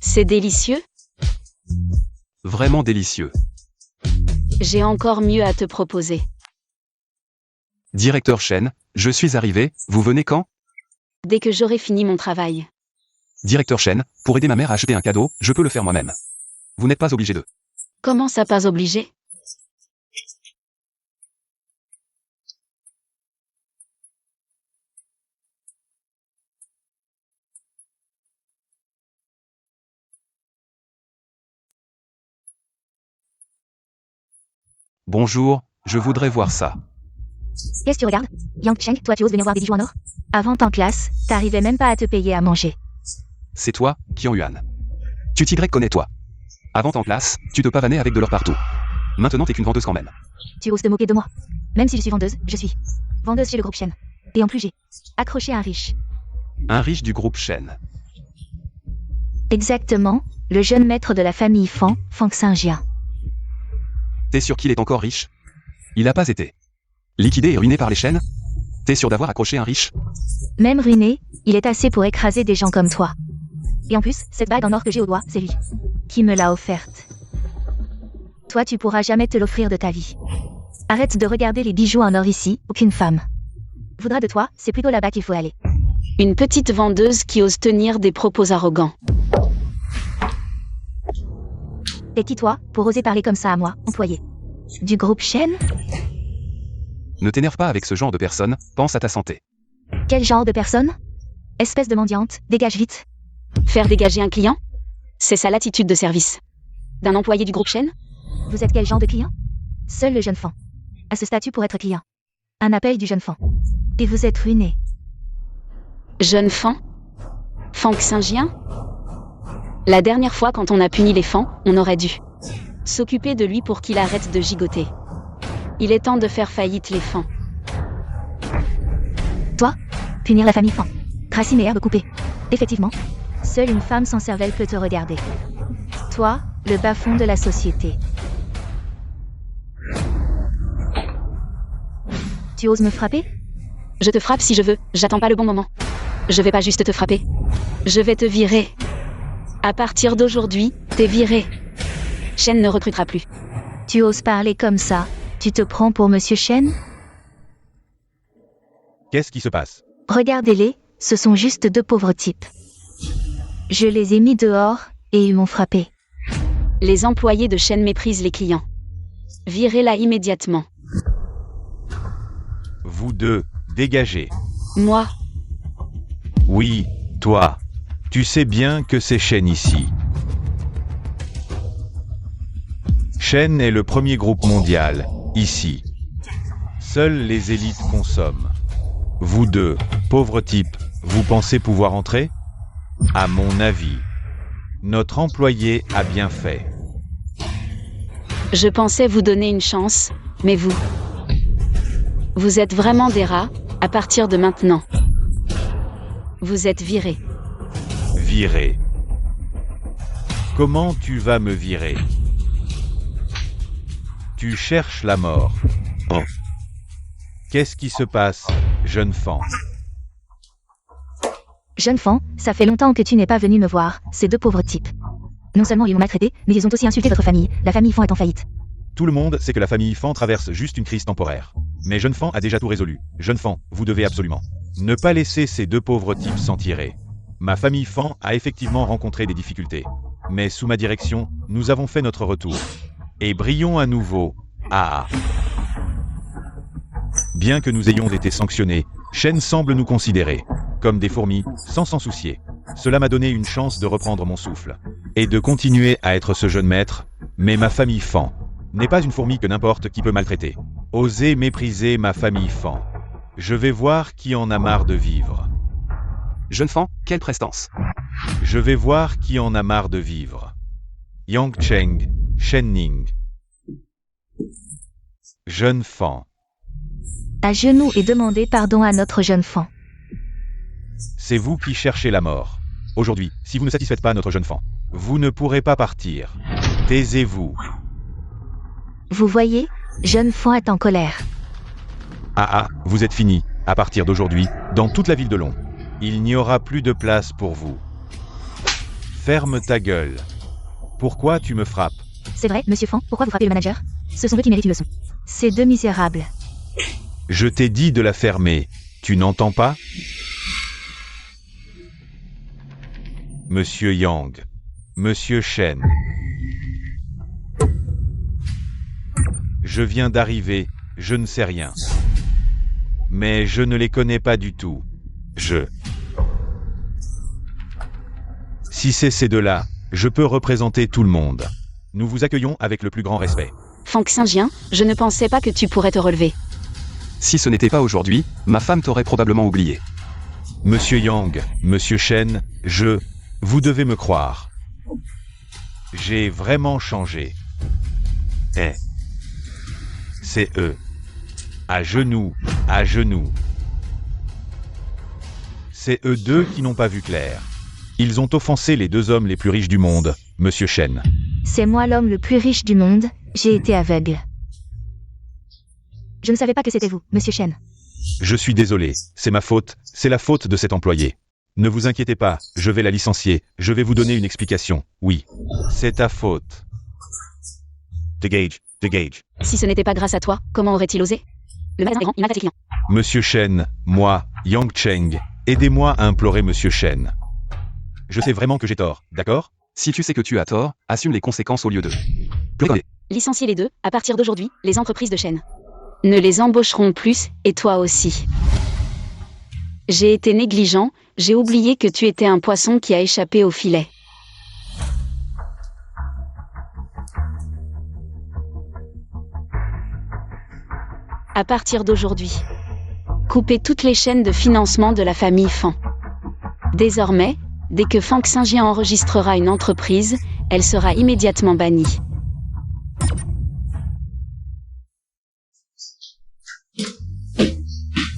C'est délicieux? Vraiment délicieux. J'ai encore mieux à te proposer. Directeur Shen, je suis arrivé, vous venez quand? Dès que j'aurai fini mon travail. Directeur Shen, pour aider ma mère à acheter un cadeau, je peux le faire moi-même. Vous n'êtes pas obligé de. Comment ça pas obligé? Bonjour, je voudrais voir ça. Qu'est-ce que tu regardes? Yang Cheng, toi tu oses venir voir des bijoux en or? Avant en classe, t'arrivais même pas à te payer à manger. C'est toi, Qian-Yuan. Tu t'y connais-toi. Avant en classe, tu te pavanais avec de l'or partout. Maintenant t'es qu'une vendeuse quand même. Tu oses te moquer de moi. Même si je suis vendeuse, je suis vendeuse chez le groupe Shen. Et en plus j'ai accroché un riche. Un riche du groupe Shen. Exactement, Le jeune maître de la famille Fan, Fang Xinjian. T'es sûr qu'il est encore riche? Il a pas été liquidé et ruiné par les chaînes? T'es sûr d'avoir accroché un riche? Même ruiné, il est assez pour écraser des gens comme toi. Et en plus, cette bague en or que j'ai au doigt, c'est lui qui me l'a offerte. Toi, tu pourras jamais te l'offrir de ta vie. Arrête de regarder les bijoux en or ici, aucune femme voudra de toi, c'est plutôt là-bas qu'il faut aller. Une petite vendeuse qui ose tenir des propos arrogants. Et qui toi, pour oser parler comme ça à moi, employé du groupe Shen? Ne t'énerve pas avec ce genre de personne, pense à ta santé. Quel genre de personne? Espèce de mendiante, dégage vite. Faire dégager un client? C'est ça l'attitude de service d'un employé du groupe Shen? Vous êtes quel genre de client? Seul le jeune Fan a ce statut pour être client. Un appel du jeune Fan. Et vous êtes ruiné. Jeune Fan? Fang Xinjian? La dernière fois quand on a puni les Fan, on aurait dû s'occuper de lui pour qu'il arrête de gigoter. Il est temps de faire faillite les Fan. Toi? Punir la famille Fan. Racine et herbe coupée. Effectivement. Seule une femme sans cervelle peut te regarder. Toi, le bas-fond de la société. Tu oses me frapper? Je te frappe si je veux, j'attends pas le bon moment. Je vais pas juste te frapper. Je vais te virer. À partir d'aujourd'hui, t'es viré. Shen ne recrutera plus. Tu oses parler comme ça? Tu te prends pour Monsieur Shen? Qu'est-ce qui se passe? Regardez-les, ce sont juste deux pauvres types. Je les ai mis dehors, et ils m'ont frappé. Les employés de Shen méprisent les clients. Virez-la immédiatement. Vous deux, dégagez. Moi, Oui, toi. Tu sais bien que c'est Shen ici. Shen est le premier groupe mondial, ici. Seules les élites consomment. Vous deux, pauvres types, vous pensez pouvoir entrer? À mon avis, notre employé a bien fait. je pensais vous donner une chance, mais vous êtes vraiment des rats, à partir de maintenant. Vous êtes virés. Virer. Comment tu vas me virer? Tu cherches la mort. Oh. Qu'est-ce qui se passe, jeune Fan? Jeune Fan, ça fait longtemps que tu n'es pas venu me voir, ces deux pauvres types. Non seulement ils m'ont maltraité, mais ils ont aussi insulté votre famille. La famille Fan est en faillite. Tout le monde sait que la famille Fan traverse juste une crise temporaire. Mais jeune Fan a déjà tout résolu. Jeune Fan, vous devez absolument ne pas laisser ces deux pauvres types s'en tirer. Ma famille Fan a effectivement rencontré des difficultés. Mais sous ma direction, nous avons fait notre retour. Et brillons à nouveau. Ah. Bien que nous ayons été sanctionnés, Shen semble nous considérer comme des fourmis, sans s'en soucier. Cela m'a donné une chance de reprendre mon souffle. Et de continuer à être ce jeune maître, mais ma famille Fan n'est pas une fourmi que n'importe qui peut maltraiter. Osez mépriser ma famille Fan. Je vais voir qui en a marre de vivre. Jeune Fan, quelle prestance. Je vais voir qui en a marre de vivre. Yang Cheng, Shen Ning. Jeune Fan. À genoux et demandez pardon à notre jeune Fan. C'est vous qui cherchez la mort. Aujourd'hui, si vous ne satisfaites pas notre jeune Fan, vous ne pourrez pas partir. Taisez-vous. Vous voyez, jeune Fan est en colère. Ah, vous êtes fini, à partir d'aujourd'hui, dans toute la ville de Long. Il n'y aura plus de place pour vous. Ferme ta gueule. Pourquoi tu me frappes? C'est vrai, monsieur Fan, pourquoi vous frappez le manager? Ce sont eux qui méritent une leçon. Ces deux misérables. Je t'ai dit de la fermer. Tu n'entends pas? Monsieur Yang. Monsieur Shen. Je viens d'arriver, je ne sais rien. Mais je ne les connais pas du tout. Si c'est ces deux-là, je peux représenter tout le monde. Nous vous accueillons avec le plus grand respect. Fang Xinjian, je ne pensais pas que tu pourrais te relever. Si ce n'était pas aujourd'hui, ma femme t'aurait probablement oublié. Monsieur Yang, Monsieur Shen, vous devez me croire. J'ai vraiment changé. C'est eux. À genoux, à genoux. C'est eux deux qui n'ont pas vu clair. Ils ont offensé les deux hommes les plus riches du monde, Monsieur Shen. C'est moi l'homme le plus riche du monde, j'ai été aveugle. Je ne savais pas que c'était vous, Monsieur Shen. Je suis désolé, c'est ma faute, c'est la faute de cet employé. Ne vous inquiétez pas, je vais la licencier, je vais vous donner une explication. Oui, c'est ta faute. Degage. Si ce n'était pas grâce à toi, comment aurait-il osé? Le magasin est grand, il maltraite les clients. Monsieur Shen, moi, Yang Cheng, aidez-moi à implorer Monsieur Shen. Je sais vraiment que j'ai tort, d'accord? Si tu sais que tu as tort, assume les conséquences au lieu de plaider. Licenciez les deux, à partir d'aujourd'hui, les entreprises de chaîne ne les embaucheront plus, et toi aussi. J'ai été négligent, j'ai oublié que tu étais un poisson qui a échappé au filet. À partir d'aujourd'hui, coupez toutes les chaînes de financement de la famille Fan. Désormais, dès que Fang Xingjian enregistrera une entreprise, elle sera immédiatement bannie.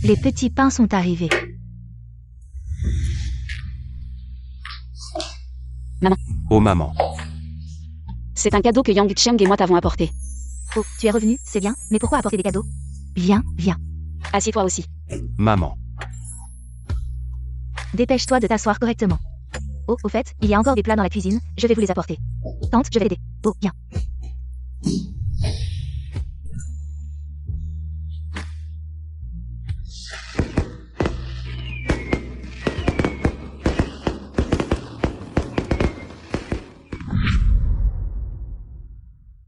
Les petits pains sont arrivés. Oh maman. C'est un cadeau que Yang Cheng et moi t'avons apporté. Oh, tu es revenu, c'est bien, mais pourquoi apporter des cadeaux? Viens. Assieds-toi aussi. Maman. Dépêche-toi de t'asseoir correctement. Oh, au fait, il y a encore des plats dans la cuisine, je vais vous les apporter. Tante, je vais aider. Oh, viens.